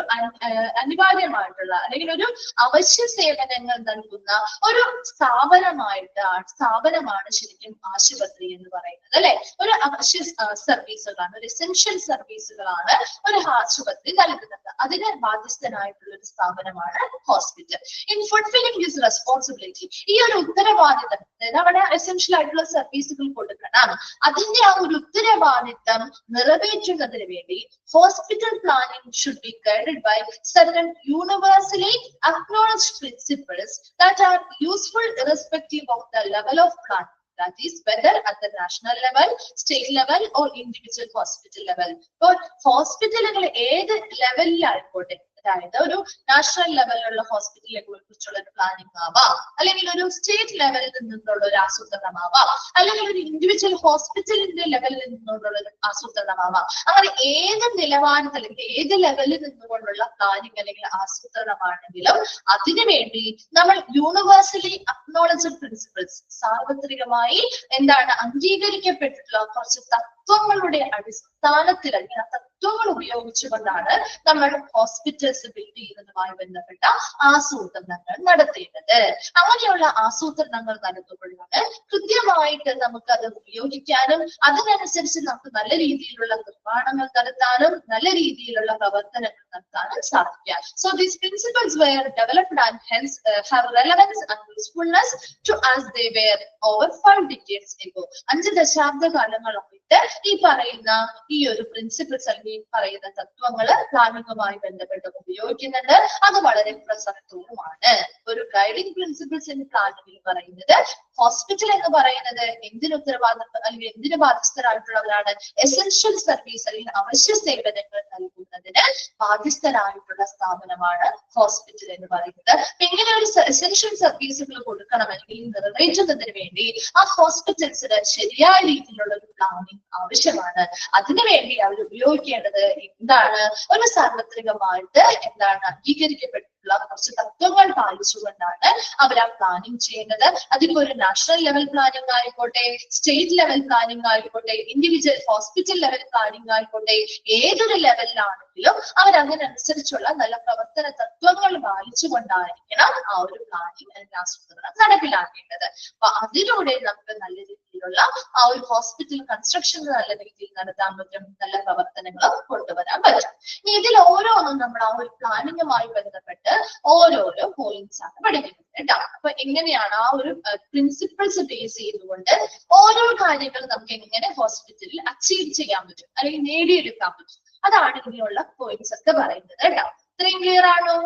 അനിവാര്യമായിട്ടുള്ള അല്ലെങ്കിൽ ഒരു അവശ്യ സേവനങ്ങൾ നൽകുന്ന ഒരു സ്ഥാപനമാണ് ശരിക്കും ആശുപത്രി എന്ന് പറയുന്നത്, അല്ലെ? ഒരു അവശ്യ സർവീസുകളാണ്, ഒരു എസെൻഷ്യൽ സർവീസുകളാണ് ഒരു ആശുപത്രി നൽകുന്നത്. അതിന് ബാധ്യസ്ഥനായിട്ടുള്ള ഒരു സ്ഥാപനമാണ് hospital. In fulfilling this responsibility, ഈ ഒരു ഉത്തരവാദിത്തം, അവിടെ എസെൻഷ്യൽ ആയിട്ടുള്ള സർവീസുകൾ കൊടുക്കണം, അതിന്റെ ആ ഒരു ഉത്തരവാദിത്തം നിറവേറ്റുന്നതിന് വേണ്ടി hospital planning should be guided by certain universally acknowledged principles that are useful irrespective of the level of planning. That is whether at the national level, state level or individual hospital level. ഇപ്പോൾ ഹോസ്പിറ്റലുകൾ ഏത് ലെവലിലായിക്കോട്ടെ, അതായത് ഒരു national ലെവലിലുള്ള ഹോസ്പിറ്റലിനെ കുറിച്ചുള്ള ഒരു planning ആവാം, അല്ലെങ്കിൽ ഒരു സ്റ്റേറ്റ് ലെവലിൽ നിന്നുള്ള ഒരു ആസൂത്രണമാവാം, അല്ലെങ്കിൽ ഒരു ഇൻഡിവിജ്വൽ ഹോസ്പിറ്റലിന്റെ ലെവലിൽ നിന്നുള്ള ഒരു ആസൂത്രണമാവാം. അങ്ങനെ ഏത് നിലവാരത്തിൽ അല്ലെങ്കിൽ ഏത് ലെവലിൽ നിന്നുകൊണ്ടുള്ള പ്ലാനിങ് അല്ലെങ്കിൽ ആസൂത്രണമാണെങ്കിലും അതിനുവേണ്ടി നമ്മൾ യൂണിവേഴ്സലി അക്നോളജ്ഡ് പ്രിൻസിപ്പിൾസ്, സാർവത്രികമായി എന്താണ് അംഗീകരിക്കപ്പെട്ടിട്ടുള്ള കുറച്ച് തത്വങ്ങളുടെ അടിസ്ഥാനത്തിൽ അല്ലെങ്കിൽ ആ തത്വങ്ങൾ ഉപയോഗിച്ചുകൊണ്ടാണ് നമ്മൾ ഹോസ്പിറ്റൽസ് ബിൽഡ് ചെയ്യുന്നതുമായി ബന്ധപ്പെട്ട ആസൂത്രണങ്ങൾ നടത്തേണ്ടത്. അങ്ങനെയുള്ള ആസൂത്രണങ്ങൾ നടത്തുമ്പോഴാണ് കൃത്യമായിട്ട് നമുക്ക് അത് ഉപയോഗിക്കാനും അതിനനുസരിച്ച് നമുക്ക് നല്ല രീതിയിലുള്ള നിർമ്മാണങ്ങൾ നടത്താനും നല്ല രീതിയിലുള്ള പ്രവർത്തനങ്ങൾ നടത്താനും സാധിക്കുക. So these principles were developed and hence have relevance and usefulness to us they were over 5 decades ago. 5 ദശാബ്ദ കാലങ്ങളായിട്ട് ഈ പറയുന്ന ഈ ഒരു പ്രിൻസിപ്പിൾസ് അല്ലെങ്കിൽ ഈ പറയുന്ന തത്വങ്ങള് പ്ലാനിങ്ങുമായി ബന്ധപ്പെട്ട് ഉപയോഗിക്കുന്നുണ്ട്. അത് വളരെ പ്രസക്തവുമാണ്. ഒരു ഗൈഡിംഗ് പ്രിൻസിപ്പിൾസ് ഇൻ പ്ലാനിങ്ങിൽ പറയുന്നത് ഹോസ്പിറ്റൽ എന്ന് പറയുന്നത് എന്തിന് ഉത്തരവാദിത്വം അല്ലെങ്കിൽ എന്തിന് ബാധ്യസ്ഥരായിട്ടുള്ളവരാണ്? എസെൻഷ്യൽ സർവീസ് അല്ലെങ്കിൽ അവശ്യ സേവനങ്ങൾ നൽകുന്നതിന് ബാധ്യസ്ഥരായിട്ടുള്ള സ്ഥാപനമാണ് ഹോസ്പിറ്റൽ എന്ന് പറയുന്നത്. ഇങ്ങനെ ഒരു എസെൻഷ്യൽ സർവീസുകൾ കൊടുക്കണമെങ്കിൽ നിറവേറ്റുന്നതിന് വേണ്ടി ആ ഹോസ്പിറ്റൽസിന് ശരിയായ രീതിയിലുള്ള ഒരു പ്ലാനിങ് ആവശ്യമാണ്. അതിനുവേണ്ടി അവർ ഉപയോഗിക്കേണ്ടത് എന്താണ്? ഒരു സാർവത്രികമായിട്ട് എന്താണ് അംഗീകരിക്കപ്പെട്ടിട്ടുള്ള കുറച്ച് തത്വങ്ങൾ പാലിച്ചുകൊണ്ടാണ് അവർ ആ പ്ലാനിങ് ചെയ്യുന്നത്. അതിപ്പോ ഒരു നാഷണൽ ലെവൽ പ്ലാനിങ് ആയിക്കോട്ടെ, സ്റ്റേറ്റ് ലെവൽ പ്ലാനിങ് ആയിക്കോട്ടെ, ഇൻഡിവിജ്വൽ ഹോസ്പിറ്റൽ ലെവൽ പ്ലാനിങ് ആയിക്കോട്ടെ, ഏതൊരു ലെവലിലാണെങ്കിലും അവർ അതിനനുസരിച്ചുള്ള നല്ല പ്രവർത്തന തത്വങ്ങൾ പാലിച്ചുകൊണ്ടായിരിക്കണം ആ ഒരു പ്ലാനിങ് അല്ലെങ്കിൽ ആസൂത്രണം നടപ്പിലാക്കേണ്ടത്. അപ്പൊ അതിലൂടെ നമുക്ക് നല്ല രീതിയിലുള്ള ആ ഒരു ഹോസ്പിറ്റൽ കൺസ്ട്രക്ഷൻ നല്ല രീതിയിൽ നടത്താൻ പറ്റും, നല്ല പ്രവർത്തനങ്ങളും കൊണ്ടുവരാൻ പറ്റും. ഇനി ഇതിൽ ഓരോന്നും നമ്മൾ ആ ഒരു പ്ലാനിങ്ങുമായി ബന്ധപ്പെട്ട് ഓരോരോ പോയിന്റ്സ് ആണ് പഠിക്കുന്നത് കേട്ടോ. അപ്പൊ എങ്ങനെയാണ് ആ ഒരു പ്രിൻസിപ്പിൾസ് ബേസ് ചെയ്തുകൊണ്ട് ഓരോ കാര്യങ്ങളും നമുക്ക് എങ്ങനെ ഹോസ്പിറ്റലിൽ അച്ചീവ് ചെയ്യാൻ പറ്റും അല്ലെങ്കിൽ നേടിയെടുക്കാൻ പറ്റും, അതാണ് ഇങ്ങനെയുള്ള പോയിന്റ്സ് ഒക്കെ പറയുന്നത് കേട്ടോ. ഇത്രയും ക്ലിയർ ആണോ?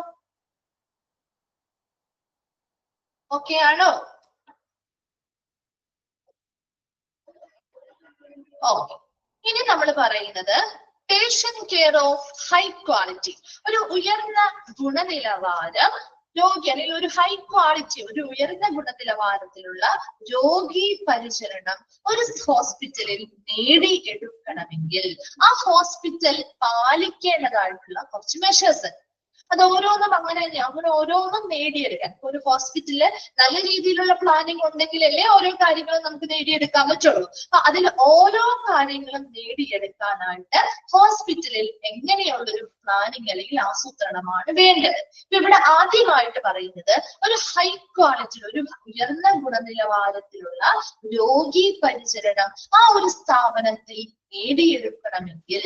ഓക്കെ ആണോ? ഓക്കെ. ഇനി നമ്മൾ പറയുന്നത് patient care of high quality, ഒരു ഉയർന്ന ഗുണനിലവാരം രോഗി അല്ലെങ്കിൽ ഒരു ഹൈ ക്വാളിറ്റി, ഒരു ഉയർന്ന ഗുണനിലവാരത്തിലുള്ള രോഗി പരിചരണം ഒരു ഹോസ്പിറ്റലിൽ നേടിയെടുക്കണമെങ്കിൽ ആ ഹോസ്പിറ്റൽ പാലിക്കേണ്ടതായിട്ടുള്ള കുറച്ച് മെഷേഴ്സ്, അത് ഓരോന്നും അങ്ങനെ ഓരോന്നും നേടിയെടുക്കാൻ. ഒരു ഹോസ്പിറ്റലില് നല്ല രീതിയിലുള്ള പ്ലാനിങ് ഉണ്ടെങ്കിലല്ലേ ഓരോ കാര്യങ്ങളും നമുക്ക് നേടിയെടുക്കാൻ പറ്റുള്ളൂ. അപ്പൊ അതിൽ ഓരോ കാര്യങ്ങളും നേടിയെടുക്കാനായിട്ട് ഹോസ്പിറ്റലിൽ എങ്ങനെയുള്ളൊരു പ്ലാനിങ് അല്ലെങ്കിൽ ആസൂത്രണമാണ് വേണ്ടത്. ഇപ്പൊ ഇവിടെ ആദ്യമായിട്ട് പറയുന്നത് ഒരു ഹൈ ക്വാളിറ്റി, ഒരു ഉയർന്ന ഗുണനിലവാരത്തിലുള്ള രോഗി പരിചരണം ആ ഒരു സ്ഥാപനത്തിൽ നേടിയെടുക്കണമെങ്കിൽ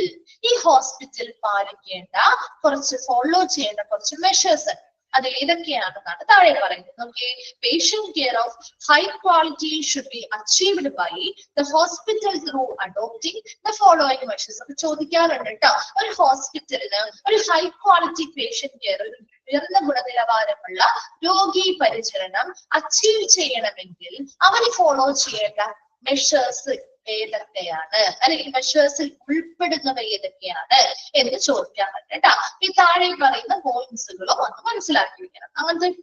ഈ ഹോസ്പിറ്റൽ പാലിക്കേണ്ട കുറച്ച് ഫോളോ ചെയ്യേണ്ട കുറച്ച് മെഷേഴ്സ്, അത് ഏതൊക്കെയാണെന്നാണ് താഴെ പറയുന്നത്. നമുക്ക് patient care of high quality should be achieved by the hospital through adopting the following measures. അപ്പൊ ചോദിക്കാറുണ്ട് കേട്ടോ, ഒരു ഹോസ്പിറ്റലിന് ഒരു ഹൈ ക്വാളിറ്റി പേഷ്യന്റ് കെയർ, ഒരു ഉയർന്ന ഗുണനിലവാരമുള്ള രോഗി പരിചരണം അച്ചീവ് ചെയ്യണമെങ്കിൽ അവർ ഫോളോ ചെയ്യേണ്ട മെഷേഴ്സ് ഏതൊക്കെയാണ് അല്ലെങ്കിൽ മെഷേഴ്സിൽ ഉൾപ്പെടുന്നവ ഏതൊക്കെയാണ് എന്ന് ചോദിക്കാറുണ്ട് കേട്ടോ. ഈ താഴെ പറയുന്ന പോയിന്റ്സുകളും ഒന്ന് മനസ്സിലാക്കി വെക്കണം.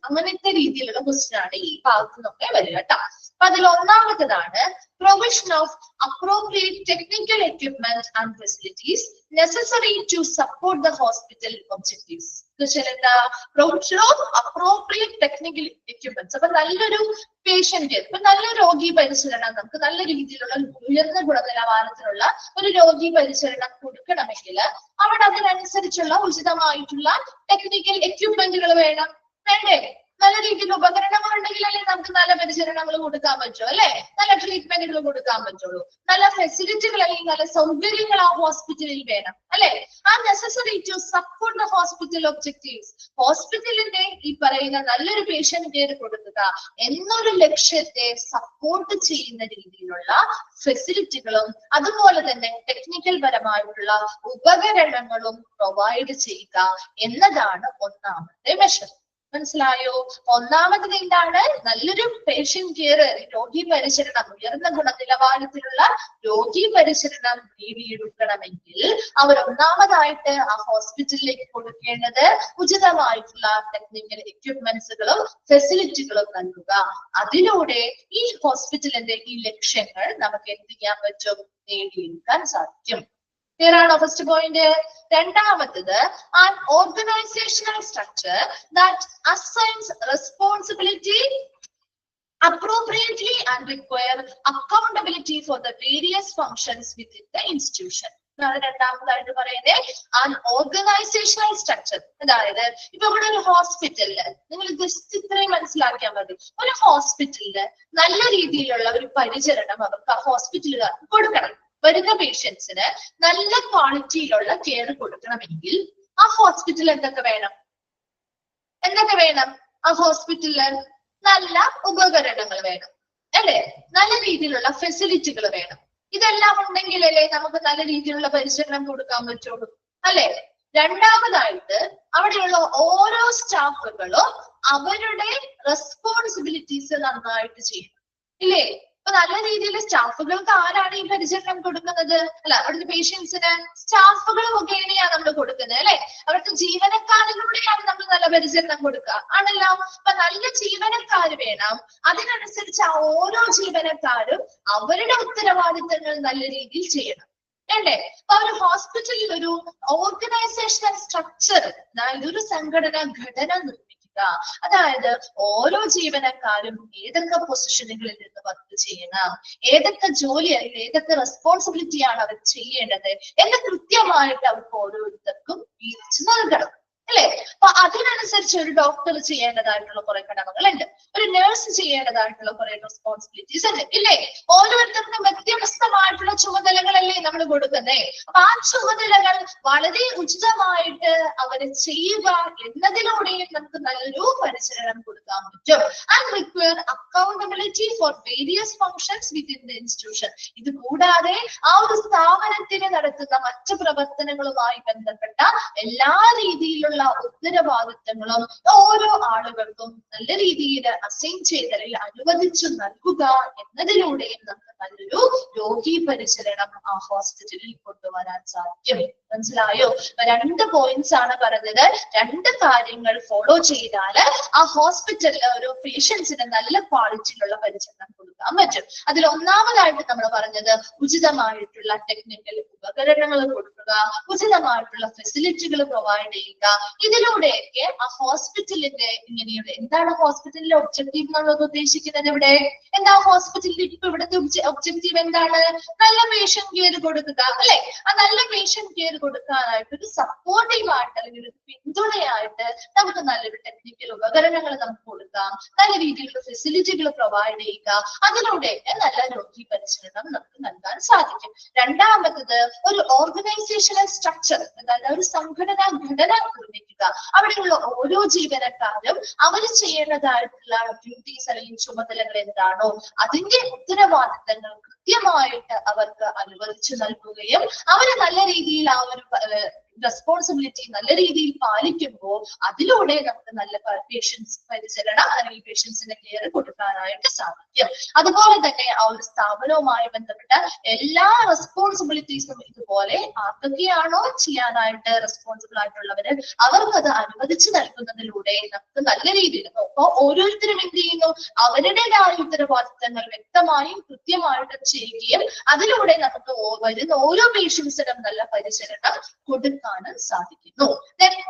അങ്ങനത്തെ രീതിയിലുള്ള ക്വസ്റ്റ്യൻ ആണ് ഈ ഭാഗത്ത് നിന്നൊക്കെ വരിക കേട്ടോ. അപ്പൊ അതിൽ ഒന്നാമത്തേതാണ് provision of appropriate technical equipment and facilities necessary to support the hospital objectives. Provision of appropriate technical equipments. അപ്പൊ നല്ലൊരു പേഷ്യന്റ്, ഇപ്പൊ നല്ല രോഗി പരിചരണം, നമുക്ക് നല്ല രീതിയിലുള്ള ഉയർന്ന ഗുണനിലവാരത്തിലുള്ള ഒരു രോഗി പരിചരണം കൊടുക്കണമെങ്കിൽ അവിടെ അതിനനുസരിച്ചുള്ള ഉചിതമായിട്ടുള്ള ടെക്നിക്കൽ എക്യുപ്മെന്റുകൾ വേണം, വേണ്ടേ? നല്ല രീതിയിൽ ഉപകരണങ്ങൾ ഉണ്ടെങ്കിൽ അല്ലേ നമുക്ക് നല്ല പരിചരണങ്ങൾ കൊടുക്കാൻ പറ്റും, അല്ലെ? നല്ല ട്രീറ്റ്മെന്റുകൾ കൊടുക്കാൻ പറ്റുള്ളൂ. നല്ല ഫെസിലിറ്റികൾ അല്ലെങ്കിൽ നല്ല സൗകര്യങ്ങൾ ആ ഹോസ്പിറ്റലിൽ വേണം, അല്ലെ? ആ necessary to support the hospital objectives. ഹോസ്പിറ്റലിന്റെ ഈ പറയുന്ന നല്ലൊരു പേഷ്യന്റ് കെയർ കൊടുക്കുക എന്നൊരു ലക്ഷ്യത്തെ സപ്പോർട്ട് ചെയ്യുന്ന രീതിയിലുള്ള ഫെസിലിറ്റികളും അതുപോലെ തന്നെ ടെക്നിക്കൽ പരമായിട്ടുള്ള ഉപകരണങ്ങളും പ്രൊവൈഡ് ചെയ്യുക എന്നതാണ് ഒന്നാമത്തെ മെഷർ. മനസ്സിലായോ? ഒന്നാമത്തത് എന്താണ്? നല്ലൊരു പേഷ്യന്റ് കെയർ, രോഗി പരിചരണം, ഉയർന്ന ഗുണനിലവാരത്തിലുള്ള രോഗി പരിചരണം നേടിയെടുക്കണമെങ്കിൽ അവർ ഒന്നാമതായിട്ട് ആ ഹോസ്പിറ്റലിലേക്ക് കൊടുക്കേണ്ടത് ഉചിതമായിട്ടുള്ള ടെക്നിക്കൽ എക്യുപ്മെന്റ്സുകളും ഫെസിലിറ്റികളും നൽകുക. അതിലൂടെ ഈ ഹോസ്പിറ്റലിന്റെ ഈ ലക്ഷ്യങ്ങൾ നമുക്ക് എന്ത് ചെയ്യാൻ പറ്റും? നേടിയെടുക്കാൻ സാധിക്കും. ക്ലിയർ ആണോ ഫസ്റ്റ് പോയിന്റ്? രണ്ടാമത്തത് an organizational structure that assigns responsibility appropriately and require accountability for the various functions within the institution. രണ്ടാമതായിട്ട് പറയുന്നത് an organizational structure. അതായത് ഇപ്പൊ ഇവിടെ ഒരു ഹോസ്പിറ്റലില് നിങ്ങൾ ജസ്റ്റ് ഇത്രയും മനസ്സിലാക്കിയാൽ മതി. ഒരു ഹോസ്പിറ്റലില് നല്ല രീതിയിലുള്ള ഒരു പരിചരണം അവർക്ക് ആ ഹോസ്പിറ്റലുകാർക്ക് കൊടുക്കണം. വരുന്ന പേഷ്യൻസിന് നല്ല ക്വാളിറ്റിയിലുള്ള കെയർ കൊടുക്കണമെങ്കിൽ ആ ഹോസ്പിറ്റൽ എന്തൊക്കെ വേണം? ആ ഹോസ്പിറ്റലില് നല്ല ഉപകരണങ്ങൾ വേണം, അല്ലെ? നല്ല രീതിയിലുള്ള ഫെസിലിറ്റികൾ വേണം. ഇതെല്ലാം ഉണ്ടെങ്കിലല്ലേ നമുക്ക് നല്ല രീതിയിലുള്ള പരിചരണം കൊടുക്കാൻ പറ്റുള്ളൂ, അല്ലെ? രണ്ടാമതായിട്ട് അവിടെയുള്ള ഓരോ സ്റ്റാഫുകളും അവരുടെ റെസ്പോൺസിബിലിറ്റീസ് നന്നായിട്ട് ചെയ്യണം, ഇല്ലേ? അപ്പൊ നല്ല രീതിയിൽ സ്റ്റാഫുകൾക്ക് ആരാണ് ഈ പരിചരണം കൊടുക്കുന്നത്? അല്ല, അവിടുത്തെ പേഷ്യൻസിന് സ്റ്റാഫുകൾ മുഖേനയാണ് നമ്മൾ കൊടുക്കുന്നത്, അല്ലെ? അവിടുത്തെ ജീവനക്കാരിലൂടെയാണ് നമ്മൾ നല്ല പരിചരണം കൊടുക്കുക, ആണല്ലോ? അപ്പൊ നല്ല ജീവനക്കാർ വേണം. അതിനനുസരിച്ച് ആ ഓരോ ജീവനക്കാരും അവരുടെ ഉത്തരവാദിത്തങ്ങൾ നല്ല രീതിയിൽ ചെയ്യണം, അല്ലേ? അപ്പൊ ഒരു ഹോസ്പിറ്റലിൽ ഒരു ഓർഗനൈസേഷണൽ സ്ട്രക്ചർ, അതായത് ഒരു സംഘടനാ ഘടന നിർമ്മിക്കുക. അതായത് ഓരോ ജീവനക്കാരും ഏതൊക്കെ പൊസിഷനുകളിൽ നിന്ന് വർക്ക് ചെയ്യണം, ഏതൊക്കെ ജോലി അല്ലെങ്കിൽ ഏതൊക്കെ റെസ്പോൺസിബിലിറ്റിയാണ് അവർ ചെയ്യേണ്ടത് എന്ന് കൃത്യമായിട്ട് അവർക്ക് ഓരോരുത്തർക്കും വീതിച്ചു നൽകണം, അല്ലെ? അപ്പൊ അതിനനുസരിച്ച് ഒരു ഡോക്ടർ ചെയ്യേണ്ടതായിട്ടുള്ള കുറെ കടമകളുണ്ട്, ഒരു നഴ്സ് ചെയ്യേണ്ടതായിട്ടുള്ള കുറെ റെസ്പോൺസിബിലിറ്റീസ് ഉണ്ട്, ഇല്ലേ? ഓരോരുത്തർക്കും വ്യത്യസ്തമായിട്ടുള്ള ചുമതലകളല്ലേ നമ്മൾ കൊടുക്കുന്നേ. അപ്പൊ ആ ചുമതലകൾ വളരെ ഉചിതമായിട്ട് അവര് ചെയ്യുക എന്നതിലൂടെയും നമുക്ക് നല്ലൊരു പരിചരണം കൊടുക്കാൻ പറ്റും. And require accountability for various functions within the institution. ഇത് കൂടാതെ ആ ഒരു സ്ഥാപനത്തിന് നടത്തുന്ന മറ്റു പ്രവർത്തനങ്ങളുമായി ബന്ധപ്പെട്ട എല്ലാ രീതിയിലുള്ള ഉത്തരവാദിത്തങ്ങളും ഓരോ ആളുകൾക്കും നല്ല രീതിയിൽ അസൈൻ ചെയ്ത് അനുവദിച്ചു നൽകുക എന്നതിലൂടെയും നമുക്ക് നല്ലൊരു രോഗി പരിചരണം ആ ഹോസ്പിറ്റലിൽ കൊണ്ടുവരാൻ സാധിക്കും. മനസ്സിലായോ? രണ്ട് പോയിന്റ്സ് ആണ് പറഞ്ഞത്. രണ്ട് കാര്യങ്ങൾ ഫോളോ ചെയ്താൽ ആ ഹോസ്പിറ്റലിൽ ഒരു പേഷ്യൻസിന് നല്ല ക്വാളിറ്റിയിലുള്ള പരിചരണം കൊടുക്കാൻ പറ്റും. അതിൽ ഒന്നാമതായിട്ട് നമ്മൾ പറഞ്ഞത് ഉചിതമായിട്ടുള്ള ടെക്നിക്കൽ ഉപകരണങ്ങൾ കൊടുക്കുക, ഉചിതമായിട്ടുള്ള ഫെസിലിറ്റികൾ പ്രൊവൈഡ് ചെയ്യുക. ഇതിലൂടെയൊക്കെ ആ ഹോസ്പിറ്റലിന്റെ ഇങ്ങനെയുള്ള എന്താണ് ഹോസ്പിറ്റലിന്റെ ഒബ്ജക്റ്റീവ് എന്നുള്ളത് ഉദ്ദേശിക്കുന്നത്? ഇവിടെ എന്താ ഹോസ്പിറ്റലിൽ ഇപ്പൊ ഇവിടുത്തെ ഒബ്ജക്റ്റീവ് എന്താണ്? നല്ല പേഷ്യന്റ് കെയർ കൊടുക്കുക, അല്ലെ? ആ നല്ല പേഷ്യന്റ് കെയർ കൊടുക്കാനായിട്ട് ഒരു സപ്പോർട്ടീവ് ആയിട്ട് അല്ലെങ്കിൽ ഒരു പിന്തുണയായിട്ട് നമുക്ക് നല്ലൊരു ടെക്നിക്കൽ ഉപകരണങ്ങൾ നമുക്ക് കൊടുക്കാം, നല്ല രീതിയിലുള്ള ഫെസിലിറ്റികൾ പ്രൊവൈഡ് ചെയ്യുക. അതിലൂടെയൊക്കെ നല്ല രോഗി പരിചരണം നമുക്ക് നൽകാൻ സാധിക്കും. രണ്ടാമത്തത് ഒരു ഓർഗനൈസേഷണൽ സ്ട്രക്ചർ, അതായത് ഒരു സംഘടനാ ഘടന നിർമ്മിക്കുക. അവിടെയുള്ള ഓരോ ജീവനക്കാരും അവർ ചെയ്യേണ്ടതായിട്ടുള്ള ഡ്യൂട്ടീസ് അല്ലെങ്കിൽ ചുമതലകൾ എന്താണോ അതിന്റെ ഉത്തരവാദിത്തങ്ങൾ കൃത്യമായിട്ട് അവർക്ക് അനുവദിച്ചു നൽകുകയും അവര് നല്ല രീതിയിൽ ആ ഒരു റെസ്പോൺസിബിലിറ്റി നല്ല രീതിയിൽ പാലിക്കുമ്പോൾ അതിലൂടെ നമുക്ക് നല്ല പേഷ്യൻസ് പരിചരണം അല്ലെങ്കിൽ പേഷ്യൻസിന്റെ കെയർ കൊടുക്കാനായിട്ട് സാധിക്കും. അതുപോലെ തന്നെ ആ ഒരു സ്ഥാപനവുമായി ബന്ധപ്പെട്ട എല്ലാ റെസ്പോൺസിബിലിറ്റീസും ഇതുപോലെ ആർക്കൊക്കെയാണോ ചെയ്യാനായിട്ട് റെസ്പോൺസിബിൾ ആയിട്ടുള്ളവര് അവർക്കത് അനുവദിച്ചു നൽകുന്നതിലൂടെ നമുക്ക് നല്ല രീതിയിൽ അപ്പൊ ഓരോരുത്തരും എന്ത് ചെയ്യുന്നു? അവരുടേതായ ഉത്തരവാദിത്തങ്ങൾ വ്യക്തമായും കൃത്യമായിട്ടും ചെയ്യുകയും അതിലൂടെ നമുക്ക് വരുന്ന ഓരോ പേഷ്യൻസിനും നല്ല പരിചരണം കൊടുക്കാനും സാധിക്കുന്നു.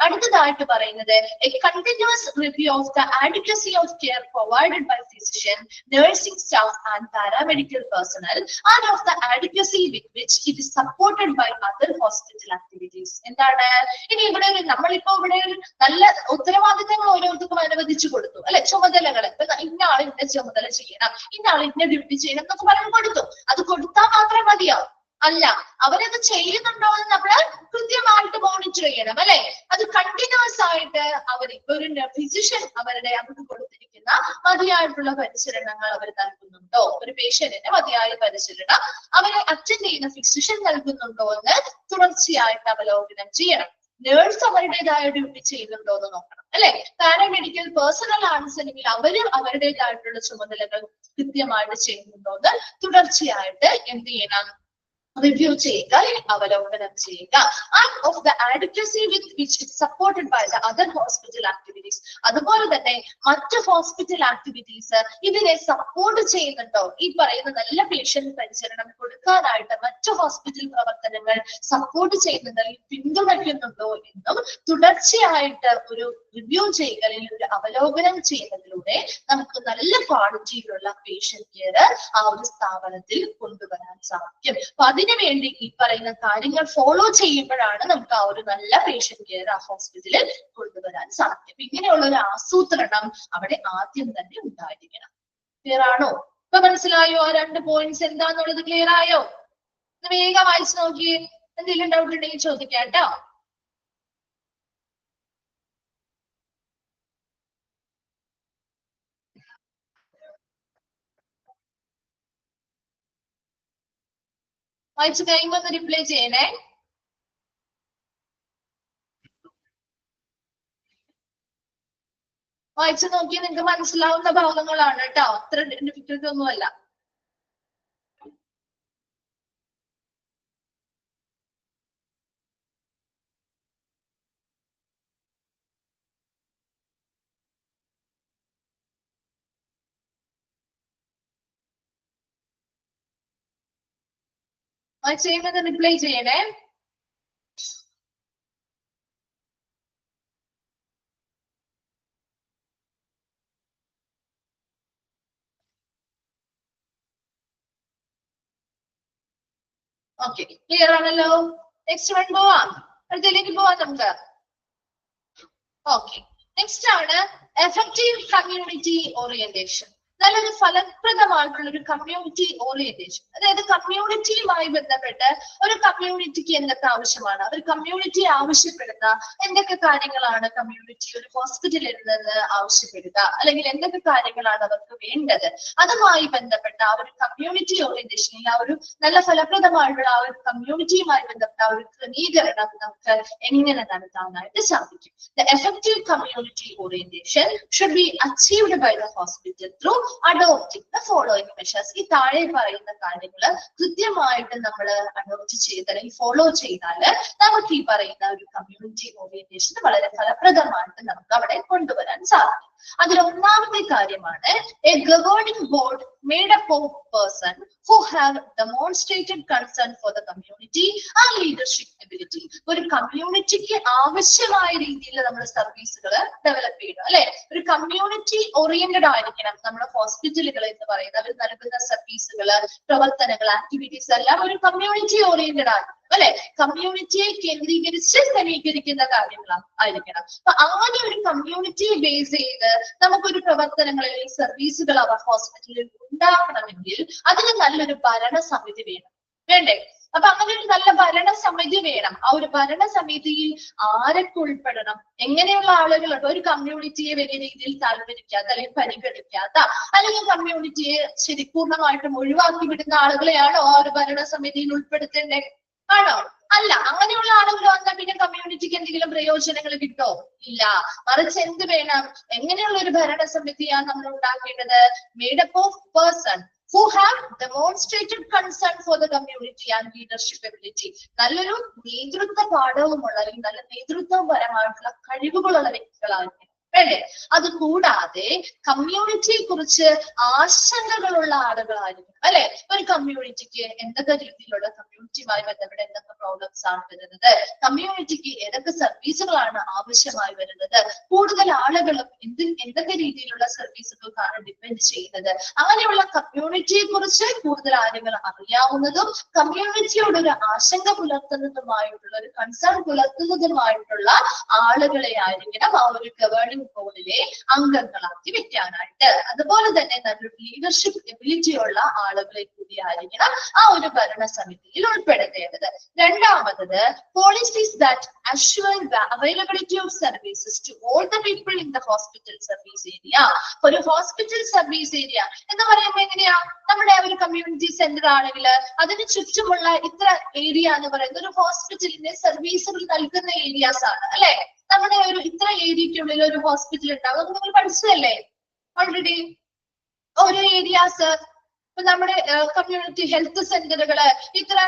അടുത്തതായിട്ട് പറയുന്നത് a continuous review of the adequacy of care provided by physician, nursing staff and paramedical personnel and of the adequacy with which it is supported by other hospital activities. എന്താണ് ഇനി ഇവിടെ നമ്മളിപ്പോ ഇവിടെ നല്ല ഉത്തരവാദിത്തങ്ങൾ ഓരോരുത്തർക്കും അനുവദിച്ചു കൊടുത്തു, അല്ലെ? ചുമതലകൾ ഇന്ന ആൾ ഇന്ന ചുമതല ചെയ്യണം, ഇന്ന ആൾ ഇന്ന ഡ്യൂട്ടി ചെയ്യണം എന്നൊക്കെ പറഞ്ഞു കൊടുത്തു. അത് കൊടുത്താൽ മാത്രമേ മതിയാവും? അല്ല, അവരത് ചെയ്യുന്നുണ്ടോ എന്ന് നമ്മൾ കൃത്യമായിട്ട് മോണിറ്റർ ചെയ്യണം, അല്ലെ? അത് കണ്ടിന്യൂസ് ആയിട്ട് അവർ ഇപ്പൊ ഒരു ഫിസിഷ്യൻ അവർക്ക് കൊടുത്തിരിക്കുന്ന മതിയായിട്ടുള്ള പരിചരണങ്ങൾ അവർ നൽകുന്നുണ്ടോ, ഒരു പേഷ്യന്റിന് മതിയായ പരിചരണം അവരെ അറ്റൻഡ് ചെയ്യുന്ന ഫിസിഷ്യൻ നൽകുന്നുണ്ടോ എന്ന് തുടർച്ചയായിട്ട് അവലോകനം ചെയ്യണം. നേഴ്സ് അവരുടേതായ ഡ്യൂട്ടി ചെയ്യുന്നുണ്ടോ എന്ന് നോക്കണം, അല്ലെ? പാരാമെഡിക്കൽ പേഴ്സണൽ ആണെന്നുണ്ടെങ്കിൽ അവരും അവരുടേതായിട്ടുള്ള ചുമതലകൾ കൃത്യമായിട്ട് ചെയ്യുന്നുണ്ടോ എന്ന് തുടർച്ചയായിട്ട് എന്ത് ചെയ്യണം? റിവ്യൂ ചെയ്യുക, അവലോകനം ചെയ്യുക. And of the adequacy with which it's supported by the other hospital activities. അതുപോലെ തന്നെ മറ്റ് ഹോസ്പിറ്റൽ ആക്ടിവിറ്റീസ് ഇതിനെ സപ്പോർട്ട് ചെയ്യുന്നുണ്ടോ? ഈ പറയുന്ന നല്ല പേഷ്യന്റ് പരിചരണം കൊടുക്കാനായിട്ട് മറ്റ് ഹോസ്പിറ്റൽ പ്രവർത്തനങ്ങൾ സപ്പോർട്ട് ചെയ്യുന്നുണ്ടോ, പിന്തുണയ്ക്കുന്നുണ്ടോ എന്നും തുടർച്ചയായിട്ട് ഒരു റിവ്യൂ ചെയ്യലിൽ, ഒരു അവലോകനം ചെയ്യുന്നതിലൂടെ നമുക്ക് നല്ല ക്വാളിറ്റിയിലുള്ള പേഷ്യന്റ് കെയർ ആ ഒരു സ്ഥാപനത്തിൽ കൊണ്ടുവരാൻ സാധിക്കും. അപ്പൊ അതിനുവേണ്ടി ഈ പറയുന്ന കാര്യങ്ങൾ ഫോളോ ചെയ്യുമ്പോഴാണ് നമുക്ക് ആ ഒരു നല്ല പേഷ്യന്റ് കെയർ ആ ഹോസ്പിറ്റലിൽ കൊണ്ടുവരാൻ സാധിക്കും. ഇങ്ങനെയുള്ള ഒരു ആസൂത്രണം അവിടെ ആദ്യം തന്നെ ഉണ്ടായിരിക്കണം. ക്ലിയർ ആണോ? ഇപ്പൊ മനസ്സിലായോ? ആ 2 പോയിന്റ്സ് എന്താന്നുള്ളത് ക്ലിയർ ആയോ? വേഗം വായിച്ചു നോക്കിയേ. എന്തെങ്കിലും ഡൗട്ട് ഉണ്ടെങ്കിൽ ചോദിക്കാം കേട്ടോ. വായിച്ചു കഴിയുമ്പോ ഒന്ന് റിപ്ലൈ ചെയ്യണേ. വായിച്ചു നോക്കി നിങ്ങൾക്ക് മനസ്സിലാവുന്ന ഭാഗങ്ങളാണ് കേട്ടോ, അത്ര ഡിഫിക്കൽട്ട് ഒന്നുമല്ല. വായിച്ചു കഴിയുമ്പോ റിപ്ലൈ ചെയ്യണേ. ഓക്കെ, ക്ലിയർ ആണല്ലോ. നെക്സ്റ്റ് വൺ പോവാം, അടുത്തതിലേക്ക് പോവാം നമുക്ക്. ഓക്കെ, നെക്സ്റ്റ് ആണ് എഫക്റ്റീവ് കമ്മ്യൂണിറ്റി ഓറിയന്റേഷൻ. നല്ലൊരു ഫലപ്രദമായിട്ടുള്ള ഒരു കമ്മ്യൂണിറ്റി ഓറിയന്റേഷൻ. അതായത് കമ്മ്യൂണിറ്റിയുമായി ബന്ധപ്പെട്ട് ഒരു കമ്മ്യൂണിറ്റിക്ക് എന്തൊക്കെ ആവശ്യമാണ്, ഒരു കമ്മ്യൂണിറ്റി ആവശ്യപ്പെടുന്ന എന്തൊക്കെ കാര്യങ്ങളാണ് കമ്മ്യൂണിറ്റി ഒരു ഹോസ്പിറ്റലിൽ നിന്ന് ആവശ്യപ്പെടുക, അല്ലെങ്കിൽ എന്തൊക്കെ കാര്യങ്ങളാണ് അവർക്ക് വേണ്ടത്, അതുമായി ബന്ധപ്പെട്ട ആ ഒരു കമ്മ്യൂണിറ്റി ഓറിയന്റേഷനിൽ ആ ഒരു നല്ല ഫലപ്രദമായിട്ടുള്ള ആ ഒരു കമ്മ്യൂണിറ്റിയുമായി ബന്ധപ്പെട്ട ആ ഒരു ക്രമീകരണം നമുക്ക് എങ്ങനെ നടത്താനായിട്ട് സാധിക്കും. The effective community orientation should be achieved by the hospital through adopting the following measures. ഈ താഴെ പറയുന്ന കാര്യങ്ങൾ കൃത്യമായിട്ട് നമ്മൾ അഡോപ്റ്റ് ചെയ്ത് അല്ലെങ്കിൽ ഫോളോ ചെയ്താൽ നമുക്ക് ഈ പറയുന്ന ഒരു കമ്മ്യൂണിറ്റി ഓറിയന്റേഷൻ വളരെ ഫലപ്രദമായിട്ട് നമുക്ക് അവിടെ കൊണ്ടുവരാൻ സാധിക്കും. അതിൽ ഒന്നാമത്തെ കാര്യമാണ് A governing board made up of person who have demonstrated concern for the community and leadership ability. ഒരു കമ്മ്യൂണിറ്റിക്ക് ആവശ്യമായ രീതിയിൽ നമ്മൾ സർവീസുകൾ ഡെവലപ്പ് ചെയ്യണം, അല്ലെ? ഒരു കമ്മ്യൂണിറ്റി ഓറിയന്റഡ് ആയിരിക്കണം നമ്മുടെ ഹോസ്പിറ്റലുകൾ എന്ന് പറയുന്നത്. അവർ നൽകുന്ന സർവീസുകൾ, പ്രവർത്തനങ്ങൾ, ആക്ടിവിറ്റീസ് എല്ലാം ഒരു കമ്മ്യൂണിറ്റി ഓറിയന്റഡ് ആയിരിക്കും, അല്ലെ? കമ്മ്യൂണിറ്റിയെ കേന്ദ്രീകരിച്ച് ക്രമീകരിക്കുന്ന കാര്യങ്ങളാണ് ആയിരിക്കണം. അപ്പൊ അങ്ങനെ ഒരു കമ്മ്യൂണിറ്റിയെ ബേസ് ചെയ്ത് നമുക്കൊരു പ്രവർത്തനങ്ങൾ അല്ലെങ്കിൽ സർവീസുകൾ അവർ ഹോസ്പിറ്റലിൽ ഉണ്ടാക്കണമെങ്കിൽ അതിന് നല്ലൊരു ഭരണസമിതി വേണ്ടേ? അപ്പൊ അങ്ങനെ ഒരു നല്ല ഭരണസമിതി വേണം. ആ ഒരു ഭരണസമിതിയിൽ ആരൊക്കെ ഉൾപ്പെടണം, എങ്ങനെയുള്ള ആളുകളുണ്ട്? ഒരു കമ്മ്യൂണിറ്റിയെ വലിയ രീതിയിൽ താല്പര്യക്കാത്ത അല്ലെങ്കിൽ പരിഗണിക്കാത്ത, അല്ലെങ്കിൽ കമ്മ്യൂണിറ്റിയെ ശരി പൂർണ്ണമായിട്ടും ഒഴിവാക്കി വിടുന്ന ആളുകളെയാണോ ആ ഒരു ഭരണസമിതിയിൽ ഉൾപ്പെടുത്തേണ്ടത്? ആണോ? അല്ല. അങ്ങനെയുള്ള ആളുകൾ വന്നാൽ പിന്നെ കമ്മ്യൂണിറ്റിക്ക് എന്തെങ്കിലും പ്രയോജനങ്ങൾ കിട്ടോ? ഇല്ല. മറിച്ച് എന്ത് വേണം? എങ്ങനെയുള്ള ഒരു ഭരണസമിതിയാണ് നമ്മൾ ഉണ്ടാക്കേണ്ടത്? Made up of person who have demonstrated concern for the community and leadership ability. നല്ലൊരു നേതൃത്വ പാഠവുമുള്ള അല്ലെങ്കിൽ നല്ല നേതൃത്വപരമായിട്ടുള്ള കഴിവുകളുള്ള വ്യക്തികളായിരിക്കും വേണ്ടേ? അത് കൂടാതെ കമ്മ്യൂണിറ്റിയെ കുറിച്ച് ആശങ്കകളുള്ള ആളുകളായിരിക്കും, അല്ലെ? ഒരു കമ്മ്യൂണിറ്റിക്ക് എന്തൊക്കെ രീതിയിലുള്ള കമ്മ്യൂണിറ്റിയുമായി ബന്ധപ്പെട്ട് എന്തൊക്കെ പ്രോബ്ലംസ് ആണ് വരുന്നത്, കമ്മ്യൂണിറ്റിക്ക് ഏതൊക്കെ സർവീസുകളാണ് ആവശ്യമായി വരുന്നത്, കൂടുതൽ ആളുകളും എന്തൊക്കെ രീതിയിലുള്ള സർവീസുകൾക്കാണ് ഡിപ്പെൻഡ് ചെയ്യുന്നത്, അങ്ങനെയുള്ള കമ്മ്യൂണിറ്റിയെ കുറിച്ച് കൂടുതൽ ആളുകൾ അറിയാവുന്നതും കമ്മ്യൂണിറ്റിയോട് ഒരു ആശങ്ക പുലർത്തുന്നതുമായിട്ടുള്ള ഒരു കൺസേൺ പുലർത്തുന്നതുമായിട്ടുള്ള ആളുകളെ ആയിരിക്കണം ആ ഒരു ഗവേണിംഗ് ബോർഡിലെ അംഗങ്ങളാക്കി വെക്കാനായിട്ട്. അതുപോലെ തന്നെ നല്ലൊരു ലീഡർഷിപ്പ് എബിലിറ്റി ഉള്ള ആളുകളെ കൂടി രീതി ആയിരിക്കണം ആ ഒരു ഭരണസമിതിയിൽ ഉൾപ്പെടുത്തേണ്ടത്. രണ്ടാമത്തത് policies that assure the availability of services to all the people in the hospital service area. ഒരു ഹോസ്പിറ്റൽ സർവീസ് ഏരിയ എന്ന് പറയുമ്പോൾ എങ്ങനെയാ, നമ്മുടെ ഒരു കമ്മ്യൂണിറ്റി സെന്റർ ആണെങ്കിൽ അതിന് ചുറ്റുമുള്ള ഇത്ര ഏരിയ എന്ന് പറയുന്നത് ഒരു ഹോസ്പിറ്റലിന്റെ സർവീസുകൾ നൽകുന്ന ഏരിയാസ് ആണ് അല്ലെ. നമ്മുടെ ഒരു ഇത്ര ഏരിയക്കുള്ളിൽ ഒരു ഹോസ്പിറ്റൽ ഉണ്ടാവും, അത് നിങ്ങൾ പഠിച്ചതല്ലേ ഓൾറെഡി. ഓരോ ഏരിയാസ് ഇപ്പൊ നമ്മുടെ കമ്മ്യൂണിറ്റി ഹെൽത്ത് സെന്ററുകള് ഇത്ര